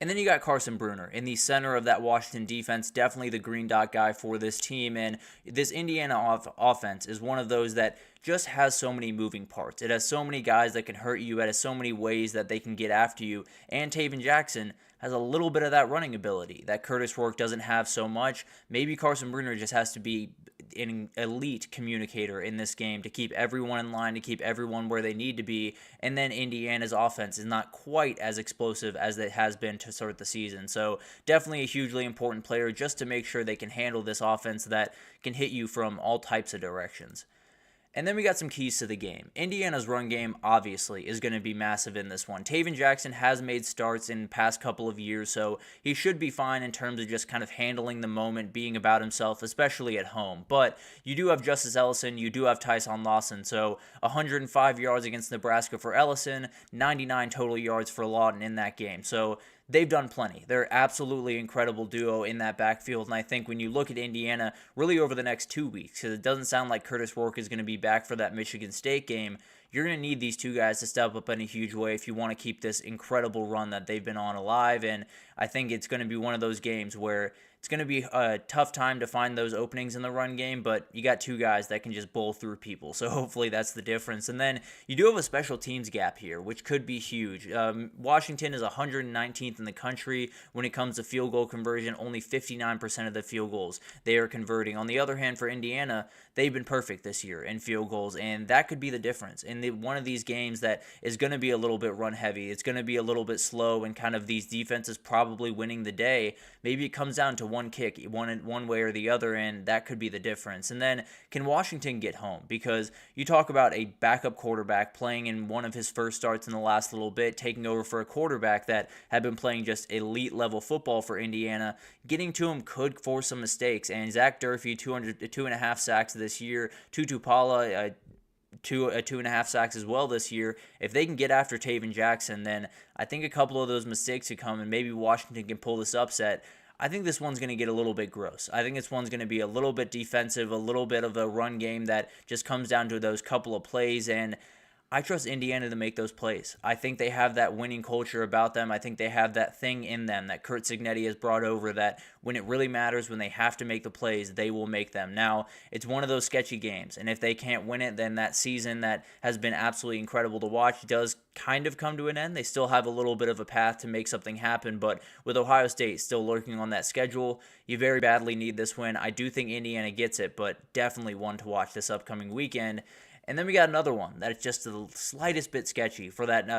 And then you got Carson Bruner in the center of that Washington defense, definitely the green dot guy for this team. And this Indiana offense is one of those that just has so many moving parts. It has so many guys that can hurt you. It has so many ways that they can get after you. And Taven Jackson has a little bit of that running ability that Curtis Rourke doesn't have so much. Maybe Carson Bruner just has to be an elite communicator in this game to keep everyone in line, to keep everyone where they need to be. And then Indiana's offense is not quite as explosive as it has been to start the season. So definitely a hugely important player just to make sure they can handle this offense that can hit you from all types of directions. And then we got some keys to the game. Indiana's run game, obviously, is going to be massive in this one. Taven Jackson has made starts in the past couple of years, so he should be fine in terms of just kind of handling the moment, being about himself, especially at home. But you do have Justice Ellison, you do have Tyson Lawson, so 105 yards against Nebraska for Ellison, 99 total yards for Lawton in that game. So they've done plenty. They're absolutely incredible duo in that backfield, and I think when you look at Indiana really over the next 2 weeks, because it doesn't sound like Curtis Rourke is going to be back for that Michigan State game, you're going to need these two guys to step up in a huge way if you want to keep this incredible run that they've been on alive, and I think it's going to be one of those games where it's going to be a tough time to find those openings in the run game, but you got two guys that can just bowl through people, so hopefully that's the difference. And then you do have a special teams gap here, which could be huge. Washington is 119th in the country when it comes to field goal conversion. Only 59% of the field goals they are converting. On the other hand, for Indiana, they've been perfect this year in field goals, and that could be the difference in in one of these games that is going to be a little bit run heavy, it's going to be a little bit slow, and kind of these defenses probably winning the day, maybe it comes down to one kick, one way or the other, and that could be the difference. And then can Washington get home? Because you talk about a backup quarterback playing in one of his first starts in the last little bit, taking over for a quarterback that had been playing just elite level football for Indiana. Getting to him could force some mistakes, and Zach Durfee, 2.5 sacks this year, Tutu Pala, 2.5 sacks as well this year. If they can get after Taven Jackson, then I think a couple of those mistakes could come, and maybe Washington can pull this upset. I think this one's going to get a little bit gross. I think this one's going to be a little bit defensive, a little bit of a run game that just comes down to those couple of plays, and I trust Indiana to make those plays. I think they have that winning culture about them. I think they have that thing in them that Curt Cignetti has brought over, that when it really matters, when they have to make the plays, they will make them. Now, it's one of those sketchy games, and if they can't win it, then that season that has been absolutely incredible to watch does kind of come to an end. They still have a little bit of a path to make something happen, but with Ohio State still lurking on that schedule, you very badly need this win. I do think Indiana gets it, but definitely one to watch this upcoming weekend. And then we got another one that's just the slightest bit sketchy for that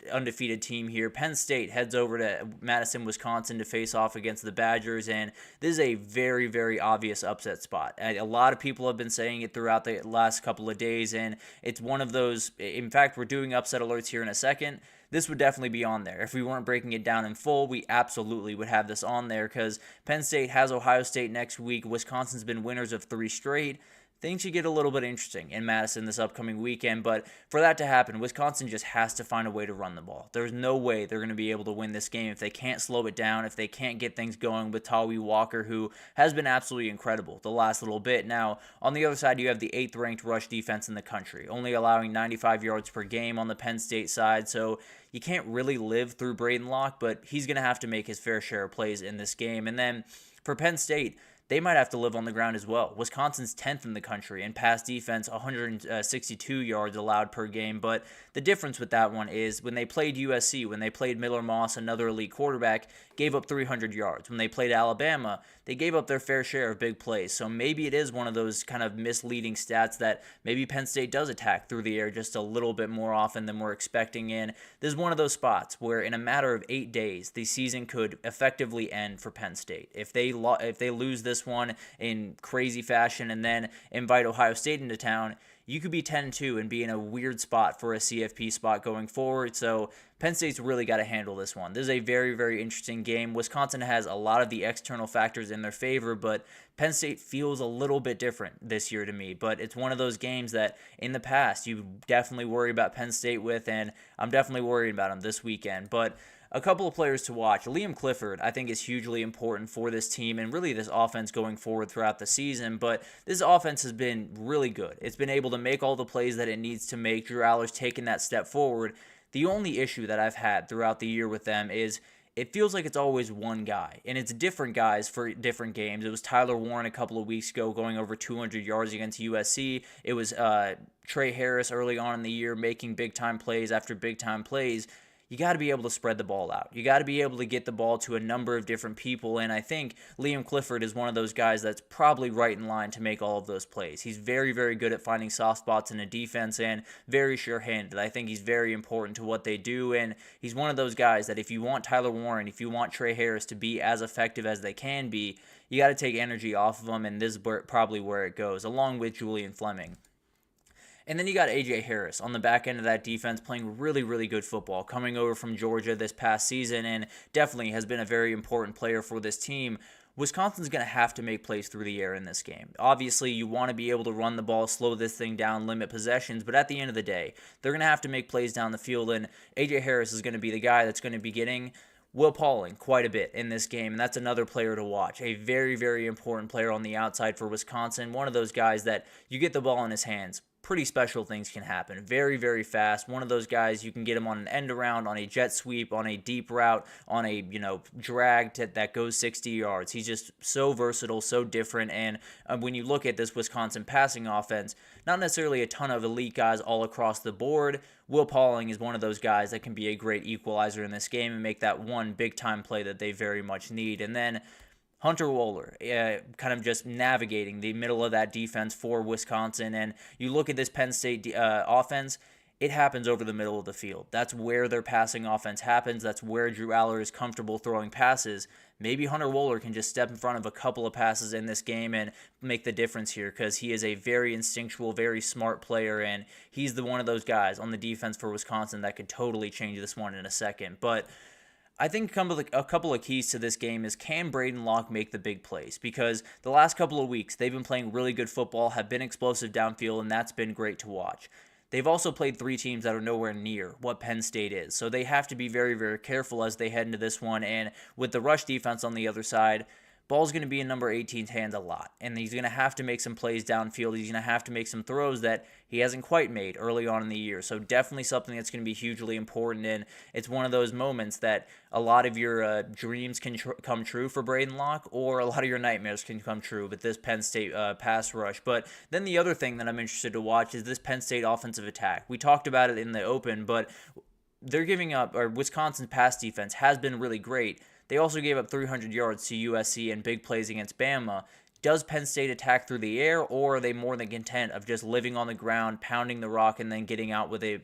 undefeated team here. Penn State heads over to Madison, Wisconsin to face off against the Badgers, and this is a very, very obvious upset spot. A lot of people have been saying it throughout the last couple of days, and it's one of those. In fact, we're doing upset alerts here in a second. This would definitely be on there. If we weren't breaking it down in full, we absolutely would have this on there, because Penn State has Ohio State next week. Wisconsin's been winners of 3 straight. Things should get a little bit interesting in Madison this upcoming weekend, but for that to happen, Wisconsin just has to find a way to run the ball. There's no way they're going to be able to win this game if they can't slow it down, if they can't get things going with Tawi Walker, who has been absolutely incredible the last little bit. Now, on the other side, you have the 8th-ranked rush defense in the country, only allowing 95 yards per game on the Penn State side, so you can't really live through Braden Locke, but he's going to have to make his fair share of plays in this game. And then for Penn State, they might have to live on the ground as well. Wisconsin's 10th in the country in pass defense, 162 yards allowed per game. But the difference with that one is when they played USC, when they played Miller Moss, another elite quarterback, gave up 300 yards. When they played Alabama, they gave up their fair share of big plays. So maybe it is one of those kind of misleading stats that maybe Penn State does attack through the air just a little bit more often than we're expecting. And this is one of those spots where in a matter of 8 days, the season could effectively end for Penn State. If they lose this one in crazy fashion and then invite Ohio State into town, you could be 10-2 and be in a weird spot for a CFP spot going forward. So Penn State's really got to handle this one. This is a very, very interesting game. Wisconsin has a lot of the external factors in their favor, but Penn State feels a little bit different this year to me. But it's one of those games that in the past you definitely worry about Penn State with, and I'm definitely worried about them this weekend. But a couple of players to watch. Liam Clifford, I think, is hugely important for this team and really this offense going forward throughout the season. But this offense has been really good. It's been able to make all the plays that it needs to make. Drew Aller's taken that step forward. The only issue that I've had throughout the year with them is it feels like it's always one guy, and it's different guys for different games. It was Tyler Warren a couple of weeks ago going over 200 yards against USC. It was Trey Harris early on in the year making big-time plays after big-time plays. You got to be able to spread the ball out. You got to be able to get the ball to a number of different people, and I think Liam Clifford is one of those guys that's probably right in line to make all of those plays. He's very, very good at finding soft spots in a defense and very sure-handed. I think he's very important to what they do, and he's one of those guys that if you want Tyler Warren, if you want Trey Harris to be as effective as they can be, you got to take energy off of them, and this is probably where it goes, along with Julian Fleming. And then you got A.J. Harris on the back end of that defense playing really, really good football, coming over from Georgia this past season and definitely has been a very important player for this team. Wisconsin's going to have to make plays through the air in this game. Obviously, you want to be able to run the ball, slow this thing down, limit possessions, but at the end of the day, they're going to have to make plays down the field, and A.J. Harris is going to be the guy that's going to be getting Will Pauling quite a bit in this game, and that's another player to watch. A very, very important player on the outside for Wisconsin. One of those guys that you get the ball in his hands, pretty special things can happen. Very, very fast. One of those guys you can get him on an end around, on a jet sweep, on a deep route, on a drag that goes 60 yards. He's just so versatile, so different. And when you look at this Wisconsin passing offense, not necessarily a ton of elite guys all across the board. Will Pauling is one of those guys that can be a great equalizer in this game and make that one big time play that they very much need. And then Hunter Wohler, kind of just navigating the middle of that defense for Wisconsin. And you look at this Penn State offense, it happens over the middle of the field. That's where their passing offense happens. That's where Drew Aller is comfortable throwing passes. Maybe Hunter Wohler can just step in front of a couple of passes in this game and make the difference here, because he is a very instinctual, very smart player, and he's one of those guys on the defense for Wisconsin that could totally change this one in a second. But I think a couple of keys to this game is, can Braden Locke make the big plays? Because the last couple of weeks, they've been playing really good football, have been explosive downfield, and that's been great to watch. They've also played 3 teams that are nowhere near what Penn State is, so they have to be very, very careful as they head into this one. And with the rush defense on the other side, ball's going to be in number 18's hands a lot, and he's going to have to make some plays downfield. He's going to have to make some throws that he hasn't quite made early on in the year, so definitely something that's going to be hugely important, and it's one of those moments that a lot of your dreams can come true for Braden Locke, or a lot of your nightmares can come true with this Penn State pass rush. But then the other thing that I'm interested to watch is this Penn State offensive attack. We talked about it in the open, but they're giving up, or Wisconsin's pass defense has been really great. They also gave up 300 yards to USC and big plays against Bama. Does Penn State attack through the air, or are they more than content of just living on the ground, pounding the rock, and then getting out with a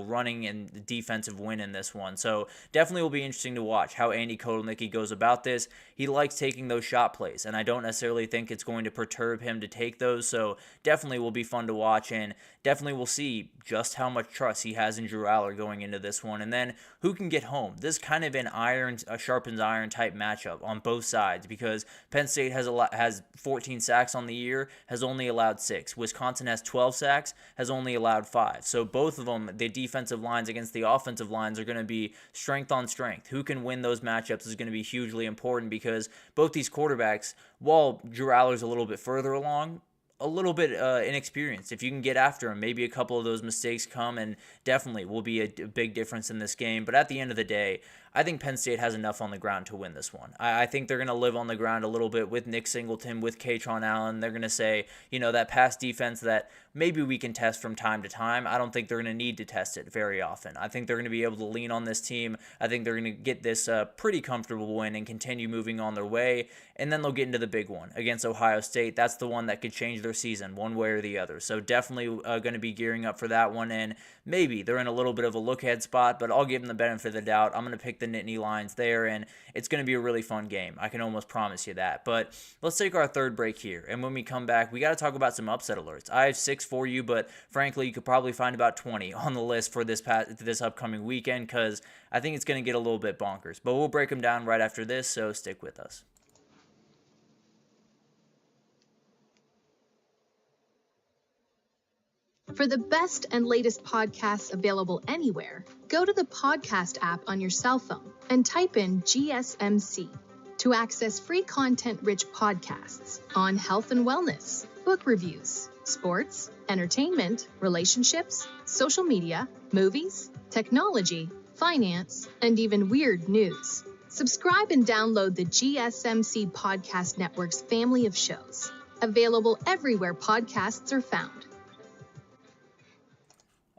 running and defensive win in this one? So definitely will be interesting to watch how Andy Kotelnicki goes about this. He likes taking those shot plays, and I don't necessarily think it's going to perturb him to take those. So definitely will be fun to watch, and definitely we'll see just how much trust he has in Drew Aller going into this one. And then who can get home? This is kind of a sharpens iron type matchup on both sides, because Penn State has 14 sacks on the year, has only allowed 6. Wisconsin has 12 sacks, has only allowed 5. So both of them, the defensive lines against the offensive lines, are going to be strength on strength. Who can win those matchups is going to be hugely important, because both these quarterbacks, while Drew Aller's a little bit further along, a little bit inexperienced. If you can get after him, maybe a couple of those mistakes come, and definitely will be a big difference in this game. But at the end of the day, I think Penn State has enough on the ground to win this one. I think they're going to live on the ground a little bit with Nick Singleton, with Katron Allen. They're going to say, that pass defense that maybe we can test from time to time. I don't think they're going to need to test it very often. I think they're going to be able to lean on this team. I think they're going to get this pretty comfortable win and continue moving on their way. And then they'll get into the big one against Ohio State. That's the one that could change their season one way or the other. So definitely going to be gearing up for that one. And maybe they're in a little bit of a look-ahead spot, but I'll give them the benefit of the doubt. I'm going to pick the Nittany Lions there, and it's going to be a really fun game. I can almost promise you that. But let's take our third break here, and when we come back, we got to talk about some upset alerts. I have 6 for you, but frankly, you could probably find about 20 on the list for this upcoming weekend, because I think it's going to get a little bit bonkers. But we'll break them down right after this, so stick with us. For the best and latest podcasts available anywhere, go to the podcast app on your cell phone and type in GSMC to access free content-rich podcasts on health and wellness, book reviews, sports, entertainment, relationships, social media, movies, technology, finance, and even weird news. Subscribe and download the GSMC Podcast Network's family of shows, available everywhere podcasts are found.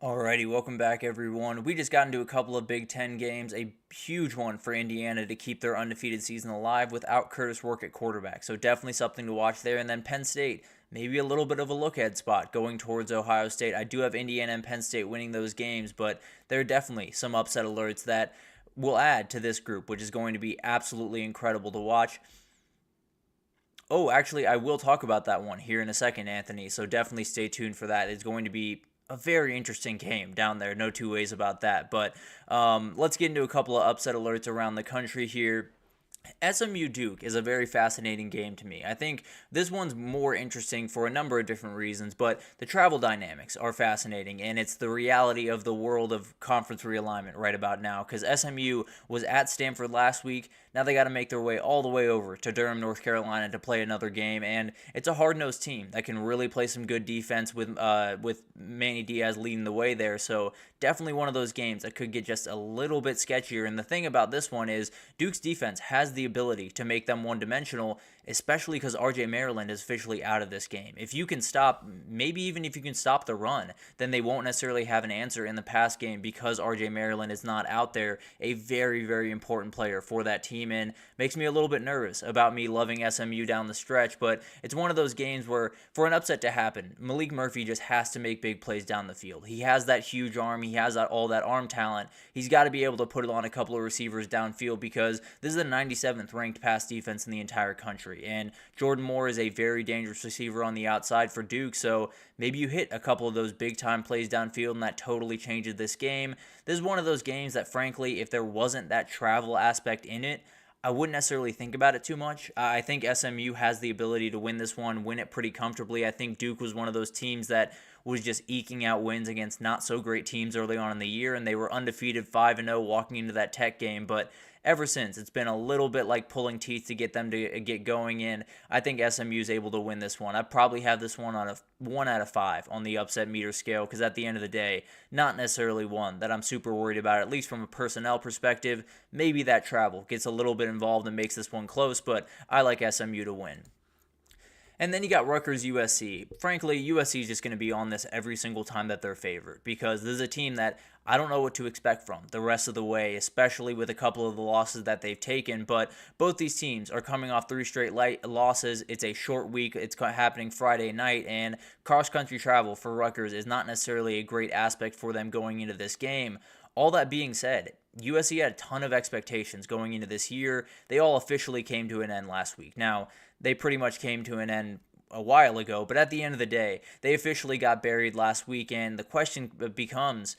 Alrighty, welcome back everyone. We just got into a couple of Big Ten games, a huge one for Indiana to keep their undefeated season alive without Curtis Work at quarterback, so definitely something to watch there. And then Penn State, maybe a little bit of a look-ahead spot going towards Ohio State. I do have Indiana and Penn State winning those games, but there are definitely some upset alerts that will add to this group, which is going to be absolutely incredible to watch. Oh, actually, I will talk about that one here in a second, Anthony, so definitely stay tuned for that. It's going to be a very interesting game down there, no two ways about that. But let's get into a couple of upset alerts around the country here. SMU Duke is a very fascinating game to me. I think this one's more interesting for a number of different reasons, but the travel dynamics are fascinating, and it's the reality of the world of conference realignment right about now, because SMU was at Stanford last week. Now they got to make their way all the way over to Durham, North Carolina to play another game, and it's a hard-nosed team that can really play some good defense with Manny Diaz leading the way there, so definitely one of those games that could get just a little bit sketchier. And the thing about this one is Duke's defense has the ability to make them one-dimensional, especially because RJ Maryland is officially out of this game. If you can stop, maybe even if you can stop the run, then they won't necessarily have an answer in the pass game because RJ Maryland is not out there, a very, very important player for that team, and makes me a little bit nervous about me loving SMU down the stretch. But it's one of those games where for an upset to happen, Malik Murphy just has to make big plays down the field. He has that huge arm. He has all that arm talent. He's got to be able to put it on a couple of receivers downfield because this is the 97th ranked pass defense in the entire country. And Jordan Moore is a very dangerous receiver on the outside for Duke, so maybe you hit a couple of those big-time plays downfield and that totally changes this game. This is one of those games that, frankly, if there wasn't that travel aspect in it, I wouldn't necessarily think about it too much. I think SMU has the ability to win this one, win it pretty comfortably. I think Duke was one of those teams that was just eking out wins against not-so-great teams early on in the year, and they were undefeated 5-0 walking into that Tech game, but ever since, it's been a little bit like pulling teeth to get them to get going in. I think SMU is able to win this one. I probably have this one on a 1 out of 5 on the upset meter scale because at the end of the day, not necessarily one that I'm super worried about, at least from a personnel perspective. Maybe that travel gets a little bit involved and makes this one close, but I like SMU to win. And then you got Rutgers USC. Frankly, USC is just going to be on this every single time that they're favored because this is a team that I don't know what to expect from the rest of the way, especially with a couple of the losses that they've taken. But both these teams are coming off 3 straight losses. It's a short week. It's happening Friday night, and cross-country travel for Rutgers is not necessarily a great aspect for them going into this game. All that being said, USC had a ton of expectations going into this year. They all officially came to an end last week. Now, they pretty much came to an end a while ago, but at the end of the day, they officially got buried last week, and the question becomes,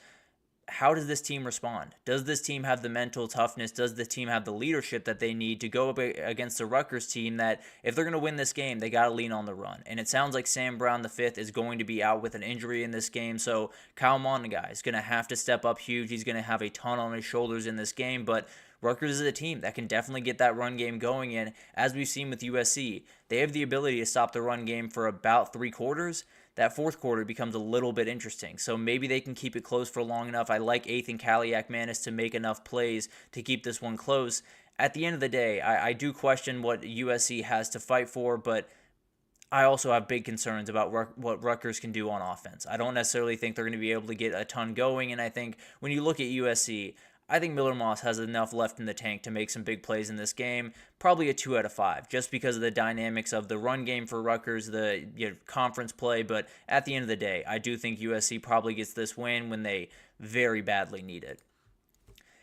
how does this team respond? Does this team have the mental toughness? Does the team have the leadership that they need to go up against the Rutgers team that if they're going to win this game, they got to lean on the run? And it sounds like Sam Brown V is going to be out with an injury in this game, so Kyle Monaghan is going to have to step up huge. He's going to have a ton on his shoulders in this game, but Rutgers is a team that can definitely get that run game going, and as we've seen with USC, they have the ability to stop the run game for about 3 quarters. That fourth quarter becomes a little bit interesting, so maybe they can keep it close for long enough. I like Ethan Kaliak-Manis to make enough plays to keep this one close. At the end of the day, I do question what USC has to fight for, but I also have big concerns about what Rutgers can do on offense. I don't necessarily think they're going to be able to get a ton going, and I think when you look at USC, I think Miller Moss has enough left in the tank to make some big plays in this game. Probably a 2 out of 5, just because of the dynamics of the run game for Rutgers, the conference play. But at the end of the day, I do think USC probably gets this win when they very badly need it.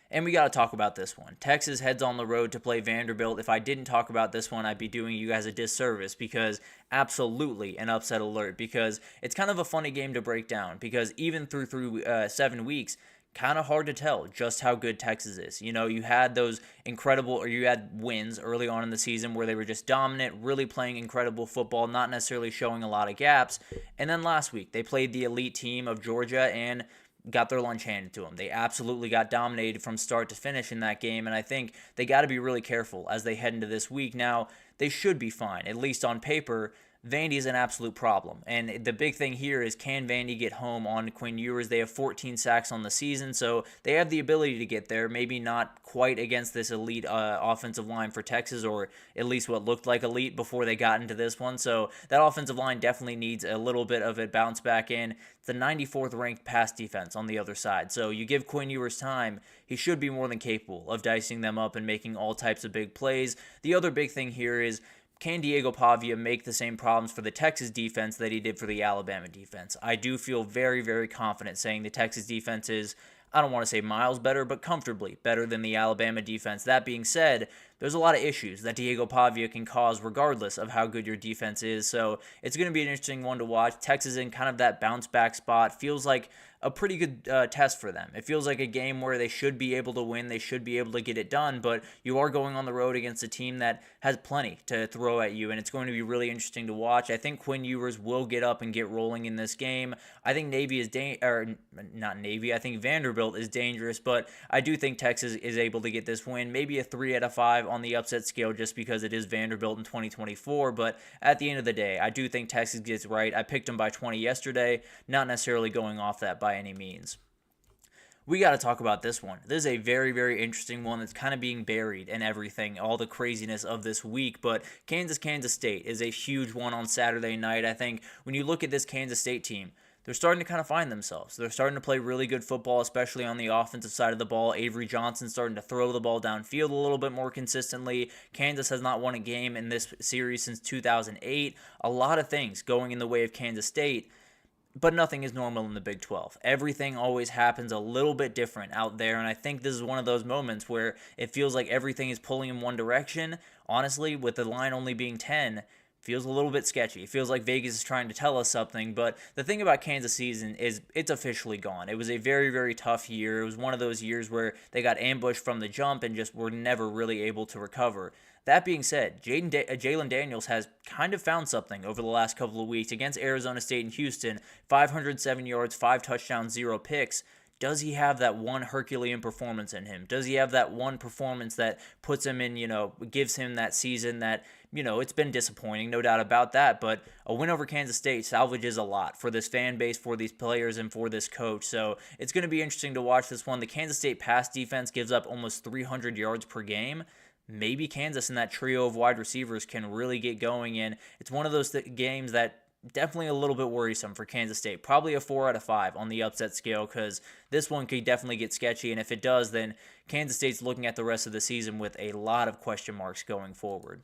And we got to talk about this one. Texas heads on the road to play Vanderbilt. If I didn't talk about this one, I'd be doing you guys a disservice because absolutely an upset alert, because it's kind of a funny game to break down because even through 7 weeks, kind of hard to tell just how good Texas is. You know, you had those you had wins early on in the season where they were just dominant, really playing incredible football, not necessarily showing a lot of gaps. And then last week, they played the elite team of Georgia and got their lunch handed to them. They absolutely got dominated from start to finish in that game, and I think they got to be really careful as they head into this week. Now, they should be fine, at least on paper. Vandy is an absolute problem, and the big thing here is, can Vandy get home on Quinn Ewers? They have 14 sacks on the season, so they have the ability to get there, maybe not quite against this elite offensive line for Texas, or at least what looked like elite before they got into this one, so that offensive line definitely needs a little bit of a bounce back in. It's the 94th ranked pass defense on the other side, so you give Quinn Ewers time, he should be more than capable of dicing them up and making all types of big plays. The other big thing here is, can Diego Pavia make the same problems for the Texas defense that he did for the Alabama defense? I do feel very, very confident saying the Texas defense is, I don't want to say miles better, but comfortably better than the Alabama defense. That being said, there's a lot of issues that Diego Pavia can cause regardless of how good your defense is. So it's going to be an interesting one to watch. Texas in kind of that bounce back spot. Feels like a pretty good test for them. It feels like a game where they should be able to win. They should be able to get it done, but you are going on the road against a team that has plenty to throw at you, and it's going to be really interesting to watch. I think Quinn Ewers will get up and get rolling in this game. I think I think Vanderbilt is dangerous, but I do think Texas is able to get this win. Maybe a 3 out of 5 on the upset scale just because it is Vanderbilt in 2024, but at the end of the day, I do think Texas gets right. I picked them by 20 yesterday, not necessarily going off that by any means. we got to talk about this one. This is a very, very interesting one that's kind of being buried in everything, all the craziness of this week. But Kansas State is a huge one on Saturday night. I think when you look at this Kansas State team, they're starting to kind of find themselves. They're starting to play really good football, especially on the offensive side of the ball. Avery Johnson's starting to throw the ball downfield a little bit more consistently. Kansas has not won a game in this series since 2008. A lot of things going in the way of Kansas State. But nothing is normal in the Big 12. Everything always happens a little bit different out there, and I think this is one of those moments where it feels like everything is pulling in one direction. Honestly, with the line only being 10, feels a little bit sketchy. It feels like Vegas is trying to tell us something, but the thing about Kansas season is it's officially gone. It was a very, very tough year. It was one of those years where they got ambushed from the jump and just were never really able to recover. That being said, Jalen Daniels has kind of found something over the last couple of weeks against Arizona State and Houston. 507 yards, 5 touchdowns, 0 picks. Does he have that one Herculean performance in him? Does he have that one performance that puts him in, gives him that season that, it's been disappointing, no doubt about that, but a win over Kansas State salvages a lot for this fan base, for these players, and for this coach. So it's going to be interesting to watch this one. The Kansas State pass defense gives up almost 300 yards per game. Maybe Kansas and that trio of wide receivers can really get going, and it's one of those games that definitely a little bit worrisome for Kansas State. Probably a 4 out of 5 on the upset scale, because this one could definitely get sketchy, and if it does, then Kansas State's looking at the rest of the season with a lot of question marks going forward.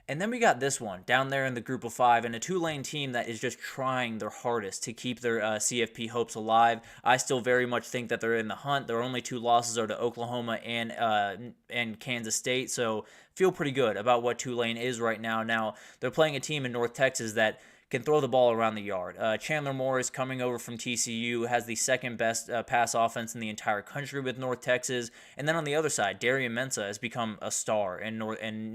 And then we got this one down there in the group of 5, and a Tulane team that is just trying their hardest to keep their CFP hopes alive. I still very much think that they're in the hunt. Their only 2 losses are to Oklahoma and Kansas State, so feel pretty good about what Tulane is right now. Now, they're playing a team in North Texas that can throw the ball around the yard. Chandler Morris, coming over from TCU, has the second best pass offense in the entire country with North Texas. And then on the other side, Darian Mensah has become a star in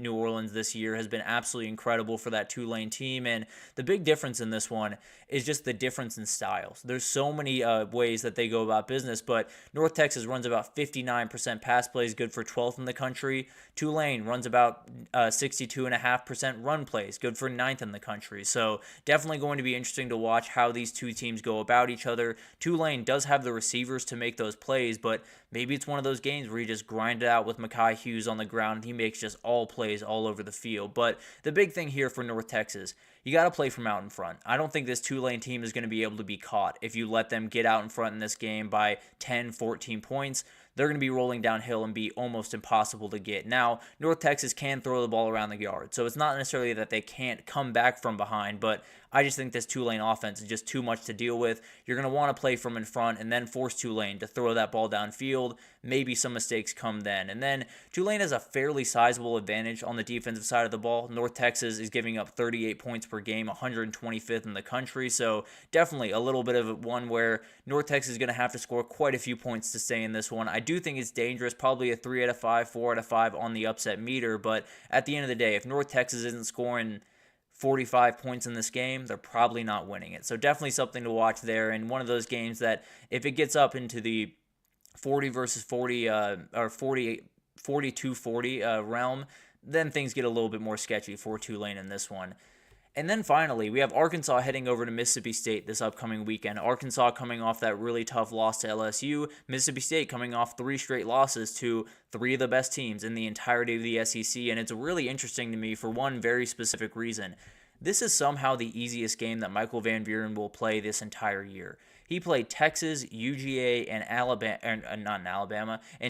New Orleans this year, has been absolutely incredible for that Tulane team. And the big difference in this one is just the difference in styles. There's so many ways that they go about business, but North Texas runs about 59% pass plays, good for 12th in the country. Tulane runs about 62.5% run plays, good for 9th in the country. So definitely going to be interesting to watch how these two teams go about each other. Tulane does have the receivers to make those plays, but maybe it's one of those games where you just grind it out with Mekhi Hughes on the ground and he makes just all plays all over the field. But the big thing here for North Texas, you got to play from out in front. I don't think this Tulane team is going to be able to be caught if you let them get out in front in this game by 10, 14 points. They're going to be rolling downhill and be almost impossible to get. Now, North Texas can throw the ball around the yard, so it's not necessarily that they can't come back from behind, but I just think this Tulane offense is just too much to deal with. You're going to want to play from in front and then force Tulane to throw that ball downfield. Maybe some mistakes come then. And then Tulane has a fairly sizable advantage on the defensive side of the ball. North Texas is giving up 38 points per game, 125th in the country, so definitely a little bit of one where North Texas is going to have to score quite a few points to stay in this one. I do think it's dangerous, probably a 3 out of 5, 4 out of 5 on the upset meter, but at the end of the day, if North Texas isn't scoring 45 points in this game, they're probably not winning it. So definitely something to watch there, and one of those games that if it gets up into the 40 versus 40 or 42-40 realm, then things get a little bit more sketchy for Tulane in this one. And then finally, we have Arkansas heading over to Mississippi State this upcoming weekend. Arkansas coming off that really tough loss to LSU. Mississippi State coming off 3 straight losses to 3 of the best teams in the entirety of the SEC. And it's really interesting to me for one very specific reason. This is somehow the easiest game that Michael Van Buren will play this entire year. He played Texas, UGA, and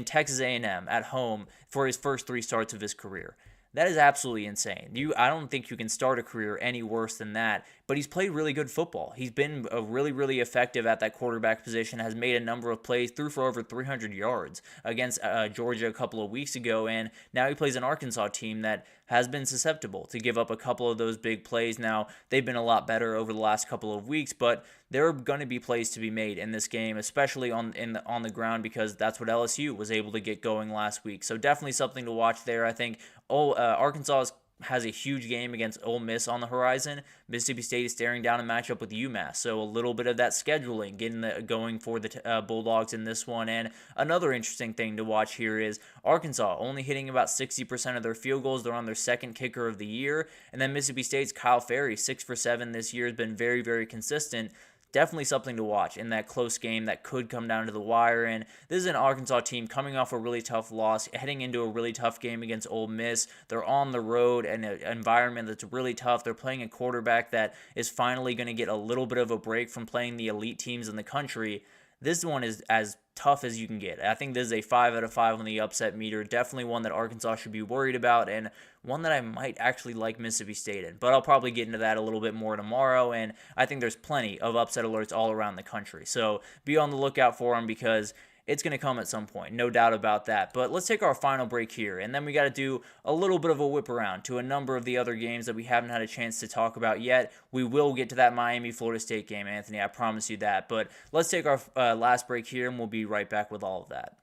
Texas A&M at home for his first 3 starts of his career. That is absolutely insane. I don't think you can start a career any worse than that, but he's played really good football. He's been really, really effective at that quarterback position, has made a number of plays, threw for over 300 yards against Georgia a couple of weeks ago, and now he plays an Arkansas team that has been susceptible to give up a couple of those big plays. Now, they've been a lot better over the last couple of weeks, but there are going to be plays to be made in this game, especially on the ground, because that's what LSU was able to get going last week. So definitely something to watch there. I think Arkansas has a huge game against Ole Miss on the horizon. Mississippi State is staring down a matchup with UMass, so a little bit of that scheduling getting going for the Bulldogs in this one. And another interesting thing to watch here is Arkansas only hitting about 60% of their field goals. They're on their second kicker of the year. And then Mississippi State's Kyle Ferry, 6 for 7 this year, has been very, very consistent. definitely something to watch in that close game that could come down to the wire. And this is an Arkansas team coming off a really tough loss, heading into a really tough game against Ole Miss. They're on the road in an environment that's really tough. They're playing a quarterback that is finally going to get a little bit of a break from playing the elite teams in the country. This one is as tough as you can get. I think this is a 5 out of 5 on the upset meter. Definitely one that Arkansas should be worried about, and one that I might actually like Mississippi State in. But I'll probably get into that a little bit more tomorrow, and I think there's plenty of upset alerts all around the country. So be on the lookout for them, because it's going to come at some point, no doubt about that. But let's take our final break here, and then we got to do a little bit of a whip around to a number of the other games that we haven't had a chance to talk about yet. We will get to that Miami-Florida State game, Anthony, I promise you that. But let's take our last break here, and we'll be right back with all of that.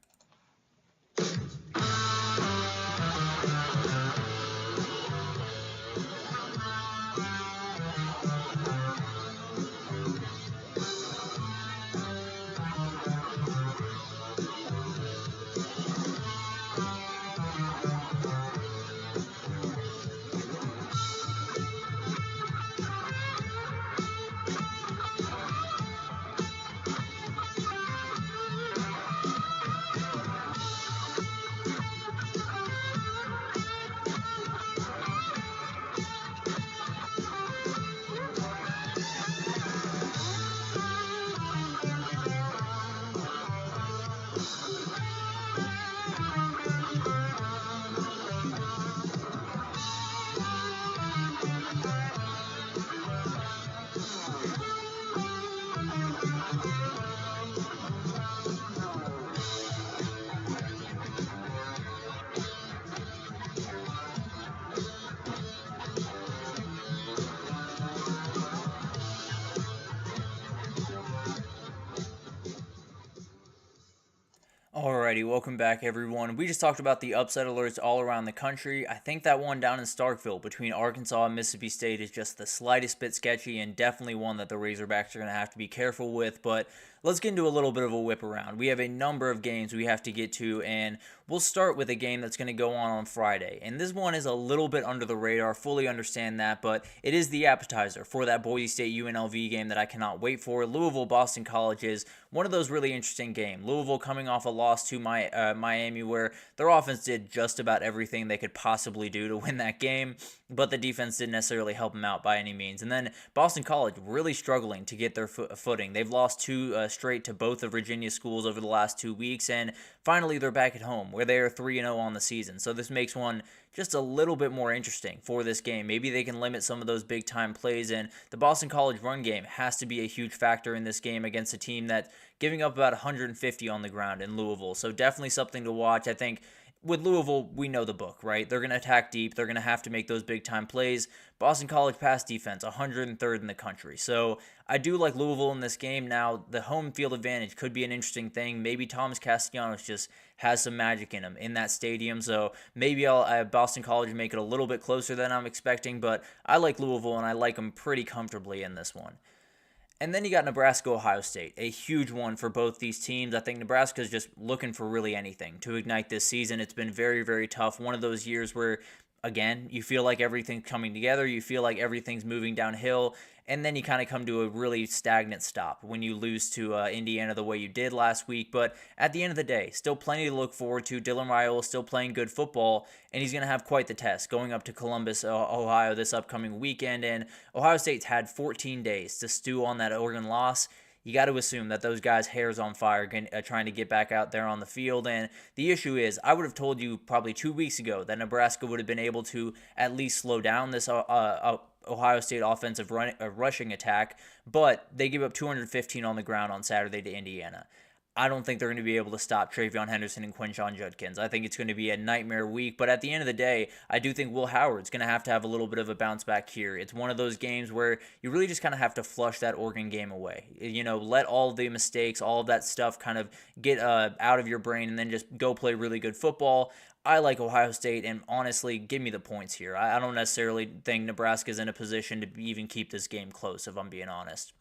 Alrighty, welcome back everyone. We just talked about the upset alerts all around the country. I think that one down in Starkville between Arkansas and Mississippi State is just the slightest bit sketchy, and definitely one that the Razorbacks are going to have to be careful with. But let's get into a little bit of a whip around. We have a number of games we have to get to, and we'll start with a game that's going to go on Friday. And this one is a little bit under the radar, fully understand that, but it is the appetizer for that Boise State UNLV game that I cannot wait for. Louisville-Boston College is one of those really interesting games. Louisville coming off a loss to Miami, where their offense did just about everything they could possibly do to win that game, but the defense didn't necessarily help them out by any means. And then Boston College really struggling to get their footing. They've lost two straight to both of Virginia's schools over the last 2 weeks, and finally they're back at home where they are 3-0 on the season. So this makes one just a little bit more interesting for this game. Maybe they can limit some of those big time plays, and the Boston College run game has to be a huge factor in this game against a team that's giving up about 150 on the ground in Louisville. So definitely something to watch. I think with Louisville, we know the book, right? They're going to attack deep. They're going to have to make those big-time plays. Boston College pass defense, 103rd in the country. So I do like Louisville in this game. Now, the home field advantage could be an interesting thing. Maybe Thomas Castellanos just has some magic in him in that stadium. So maybe I'll have Boston College make it a little bit closer than I'm expecting. But I like Louisville, and I like them pretty comfortably in this one. And then you got Nebraska-Ohio State, a huge one for both these teams. I think Nebraska is just looking for really anything to ignite this season. It's been very, very tough. One of those years where, again, you feel like everything's coming together. You feel like everything's moving downhill. And then you kind of come to a really stagnant stop when you lose to Indiana the way you did last week. But at the end of the day, still plenty to look forward to. Dylan Raiola is still playing good football, and he's going to have quite the test going up to Columbus, Ohio this upcoming weekend. And Ohio State's had 14 days to stew on that Oregon loss. You got to assume that those guys' hair's on fire trying to get back out there on the field. And the issue is, I would have told you probably 2 weeks ago that Nebraska would have been able to at least slow down this Ohio State offensive rushing attack, but they give up 215 on the ground on Saturday to Indiana. I don't think they're going to be able to stop Travion Henderson and Quinshon Judkins. I think it's going to be a nightmare week, but at the end of the day, I do think Will Howard's going to have a little bit of a bounce back here. It's one of those games where you really just kind of have to flush that Oregon game away. You know, let all the mistakes, all of that stuff kind of get out of your brain, and then just go play really good football. I like Ohio State, and honestly, give me the points here. I don't necessarily think Nebraska's in a position to even keep this game close, if I'm being honest.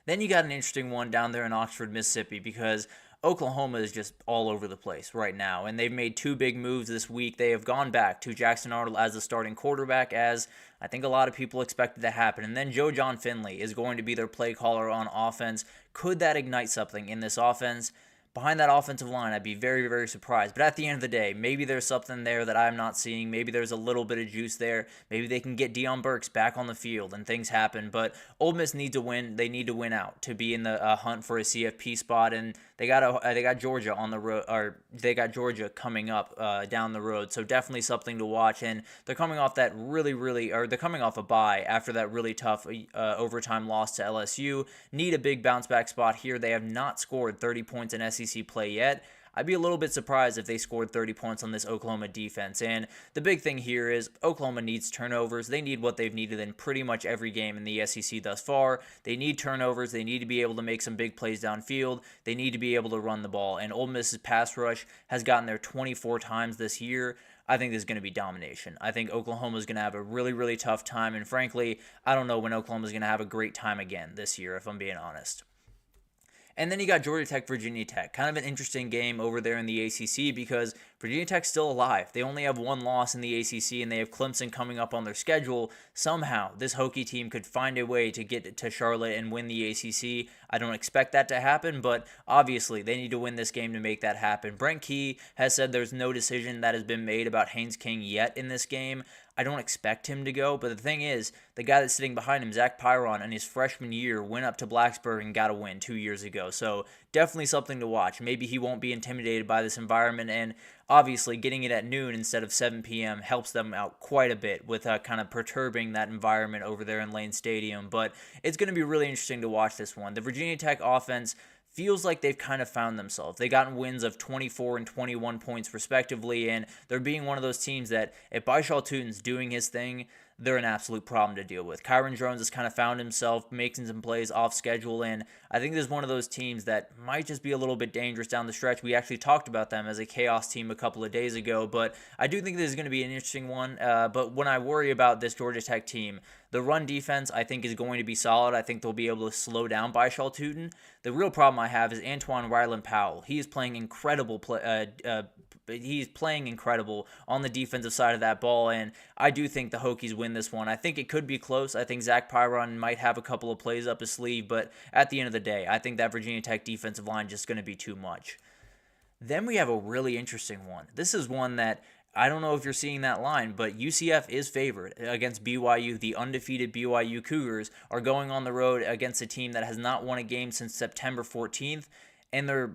Then you got an interesting one down there in Oxford, Mississippi, because Oklahoma is just all over the place right now, and they've made 2 big moves this week. They have gone back to Jackson Arnold as the starting quarterback, as I think a lot of people expected to happen. And then Joe John Finley is going to be their play caller on offense. Could that ignite something in this offense? Behind that offensive line, I'd be very, very surprised. But at the end of the day, maybe there's something there that I'm not seeing. Maybe there's a little bit of juice there. Maybe they can get Deion Burks back on the field and things happen. But Ole Miss needs to win. They need to win out to be in the hunt for a CFP spot. And they got Georgia on the road, or they got Georgia coming up down the road. So definitely something to watch. And they're coming off that they're coming off a bye after that really tough overtime loss to LSU. Need a big bounce back spot here. They have not scored 30 points in SEC play yet. I'd be a little bit surprised if they scored 30 points on this Oklahoma defense. And the big thing here is Oklahoma needs turnovers. They need what they've needed in pretty much every game in the SEC thus far. They need turnovers. They need to be able to make some big plays downfield. They need to be able to run the ball. And Ole Miss's pass rush has gotten there 24 times this year. I think there's going to be domination. I think Oklahoma's going to have a really, really tough time. And frankly, I don't know when Oklahoma's going to have a great time again this year, if I'm being honest. And then you got Georgia Tech, Virginia Tech. Kind of an interesting game over there in the ACC because Virginia Tech's still alive. They only have 1 loss in the ACC, and they have Clemson coming up on their schedule. Somehow, this Hokie team could find a way to get to Charlotte and win the ACC. I don't expect that to happen, but obviously, they need to win this game to make that happen. Brent Key has said there's no decision that has been made about Haynes King yet in this game. I don't expect him to go, but the thing is, the guy that's sitting behind him, Zach Pyron, in his freshman year, went up to Blacksburg and got a win 2 years ago. So definitely something to watch. Maybe he won't be intimidated by this environment, and obviously getting it at noon instead of 7 p.m. helps them out quite a bit with kind of perturbing that environment over there in Lane Stadium. But it's going to be really interesting to watch this one. The Virginia Tech offense feels like they've kind of found themselves. They gotten wins of 24 and 21 points respectively, and they're being one of those teams that if Baishal Tutin's doing his thing, they're an absolute problem to deal with. Kyron Jones has kind of found himself making some plays off schedule, and I think this is one of those teams that might just be a little bit dangerous down the stretch. We actually talked about them as a chaos team a couple of days ago, but I do think this is going to be an interesting one. But when I worry about this Georgia Tech team, the run defense I think is going to be solid. I think they'll be able to slow down Baishal Tutin. The real problem I have is Antoine Ryland Powell. He is playing incredible he's playing incredible on the defensive side of that ball, and I do think the Hokies win this one. I think it could be close. I think Zach Pyron might have a couple of plays up his sleeve, but at the end of the day, I think that Virginia Tech defensive line is just going to be too much. Then we have a really interesting one. This is one that I don't know if you're seeing that line, but UCF is favored against BYU. The undefeated BYU Cougars are going on the road against a team that has not won a game since September 14th, and they're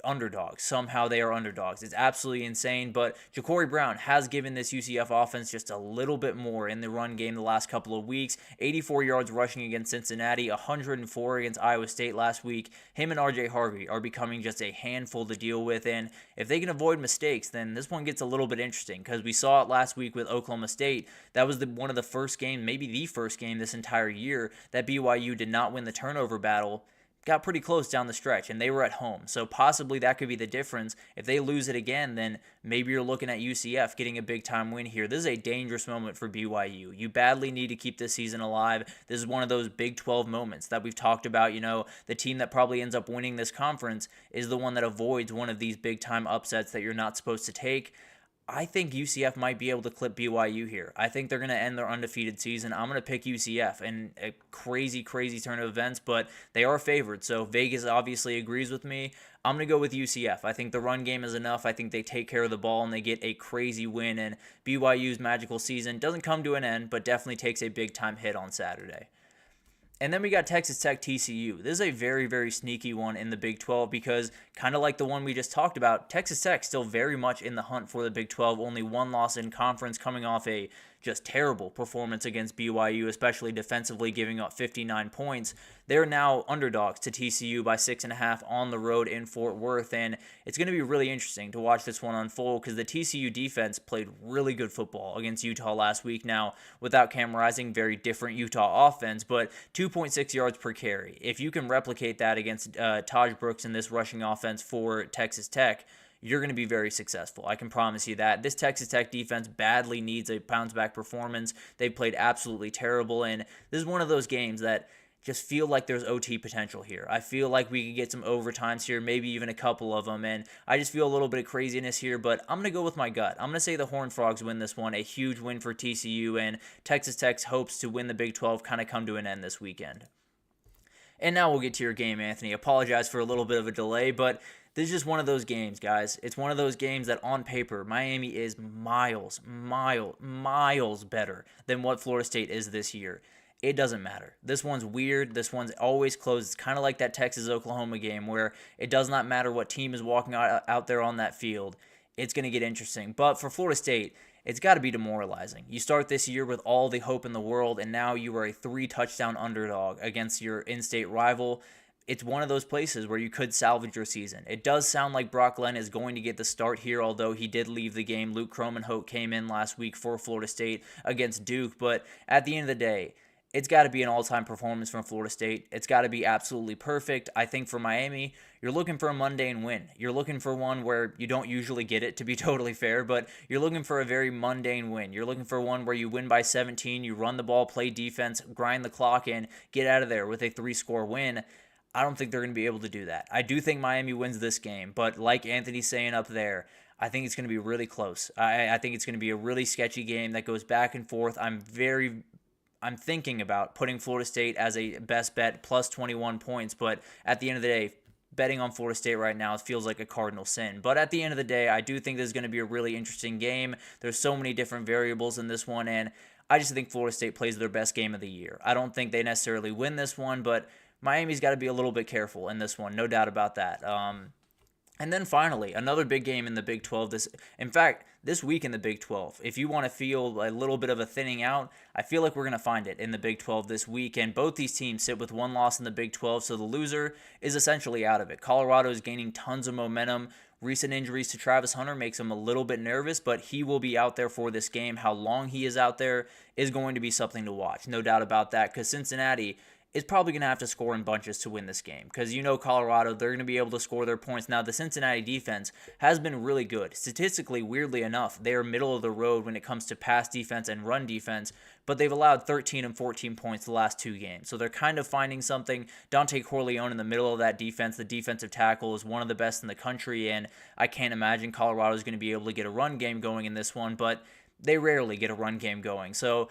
underdogs. Somehow they are underdogs. It's absolutely insane, but Ja'Cory Brown has given this UCF offense just a little bit more in the run game the last couple of weeks. 84 yards rushing against Cincinnati, 104 against Iowa State last week. Him and RJ Harvey are becoming just a handful to deal with, and if they can avoid mistakes, then this one gets a little bit interesting because we saw it last week with Oklahoma State. That was one of the first games, maybe the first game this entire year that BYU did not win the turnover battle. Got pretty close down the stretch, and they were at home. So possibly that could be the difference. If they lose it again, then maybe you're looking at UCF getting a big-time win here. This is a dangerous moment for BYU. You badly need to keep this season alive. This is one of those Big 12 moments that we've talked about. You know, the team that probably ends up winning this conference is the one that avoids one of these big-time upsets that you're not supposed to take. I think UCF might be able to clip BYU here. I think they're going to end their undefeated season. I'm going to pick UCF in a crazy, crazy turn of events, but they are favored, so Vegas obviously agrees with me. I'm going to go with UCF. I think the run game is enough. I think they take care of the ball and they get a crazy win, and BYU's magical season doesn't come to an end, but definitely takes a big-time hit on Saturday. And then we got Texas Tech TCU. This is a very, very sneaky one in the Big 12 because kind of like the one we just talked about, Texas Tech still very much in the hunt for the Big 12. Only one loss in conference, coming off a just terrible performance against BYU, especially defensively, giving up 59 points. They're now underdogs to TCU by 6.5 on the road in Fort Worth, and it's going to be really interesting to watch this one unfold because the TCU defense played really good football against Utah last week. Now, without Cam Rising, very different Utah offense, but 2.6 yards per carry. If you can replicate that against Taj Brooks in this rushing offense for Texas Tech, you're going to be very successful. I can promise you that. This Texas Tech defense badly needs a bounce-back performance. They played absolutely terrible, and this is one of those games that just feel like there's OT potential here. I feel like we could get some overtimes here, maybe even a couple of them, and I just feel a little bit of craziness here, but I'm going to go with my gut. I'm going to say the Horned Frogs win this one, a huge win for TCU, and Texas Tech's hopes to win the Big 12 kind of come to an end this weekend. And now we'll get to your game, Anthony. Apologize for a little bit of a delay, but this is just one of those games, guys. It's one of those games that on paper, Miami is miles better than what Florida State is this year. It doesn't matter. This one's weird. This one's always close. It's kind of like that Texas-Oklahoma game where it does not matter what team is walking out there on that field. It's going to get interesting. But for Florida State, it's got to be demoralizing. You start this year with all the hope in the world, and now you are a 3-touchdown underdog against your in-state rival. It's one of those places where you could salvage your season. It does sound like Brock Glenn is going to get the start here, although he did leave the game. Luke Kromenhoek came in last week for Florida State against Duke. But at the end of the day, it's got to be an all-time performance from Florida State. It's got to be absolutely perfect. I think for Miami, you're looking for a mundane win. You're looking for one where you don't usually get it, to be totally fair, but you're looking for a very mundane win. You're looking for one where you win by 17, you run the ball, play defense, grind the clock, and get out of there with a 3-score win. I don't think they're going to be able to do that. I do think Miami wins this game, but like Anthony's saying up there, I think it's going to be really close. I think it's going to be a really sketchy game that goes back and forth. I'm thinking about putting Florida State as a best bet plus 21 points, but at the end of the day, betting on Florida State right now feels like a cardinal sin. But at the end of the day, I do think this is going to be a really interesting game. There's so many different variables in this one, and I just think Florida State plays their best game of the year. I don't think they necessarily win this one, but Miami's got to be a little bit careful in this one, no doubt about that. And then finally, another big game in the Big 12. This week in the Big 12, if you want to feel a little bit of a thinning out, I feel like we're going to find it in the Big 12 this week. And both these teams sit with one loss in the Big 12, so the loser is essentially out of it. Colorado is gaining tons of momentum. Recent injuries to Travis Hunter makes him a little bit nervous, but he will be out there for this game. How long he is out there is going to be something to watch, no doubt about that, because Cincinnati is probably going to have to score in bunches to win this game because Colorado, they're going to be able to score their points. Now, the Cincinnati defense has been really good. Statistically, weirdly enough, they are middle of the road when it comes to pass defense and run defense, but they've allowed 13 and 14 points the last 2 games. So they're kind of finding something. Dante Corleone in the middle of that defense, the defensive tackle, is one of the best in the country, and I can't imagine Colorado is going to be able to get a run game going in this one, but they rarely get a run game going. So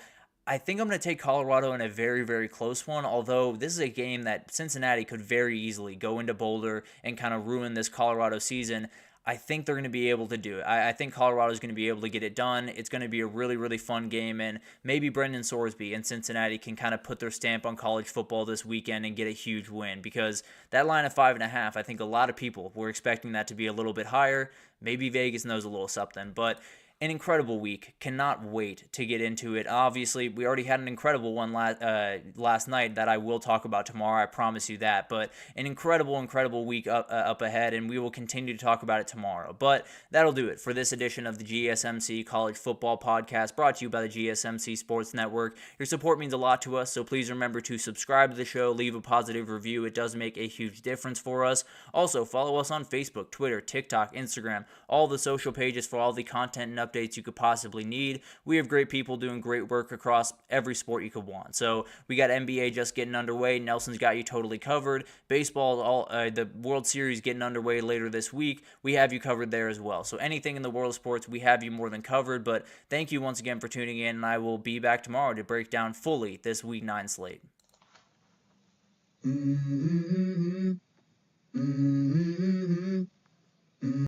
I think I'm going to take Colorado in a very, very close one, although this is a game that Cincinnati could very easily go into Boulder and kind of ruin this Colorado season. I think they're going to be able to do it. I think Colorado is going to be able to get it done. It's going to be a really, really fun game, and maybe Brendan Sorsby and Cincinnati can kind of put their stamp on college football this weekend and get a huge win, because that line of 5.5, I think a lot of people were expecting that to be a little bit higher. Maybe Vegas knows a little something, but an incredible week. Cannot wait to get into it. Obviously, we already had an incredible one last night that I will talk about tomorrow. I promise you that. But an incredible week up ahead, and we will continue to talk about it tomorrow. But that'll do it for this edition of the GSMC College Football Podcast, brought to you by the GSMC Sports Network. Your support means a lot to us, so please remember to subscribe to the show, leave a positive review. It does make a huge difference for us. Also, follow us on Facebook, Twitter, TikTok, Instagram, all the social pages for all the content and updates you could possibly need. We have great people doing great work across every sport you could want. So we got NBA just getting underway. Nelson's got you totally covered. Baseball, the World Series getting underway later this week. We have you covered there as well. So anything in the world of sports, we have you more than covered. But thank you once again for tuning in, and I will be back tomorrow to break down fully this Week 9 slate.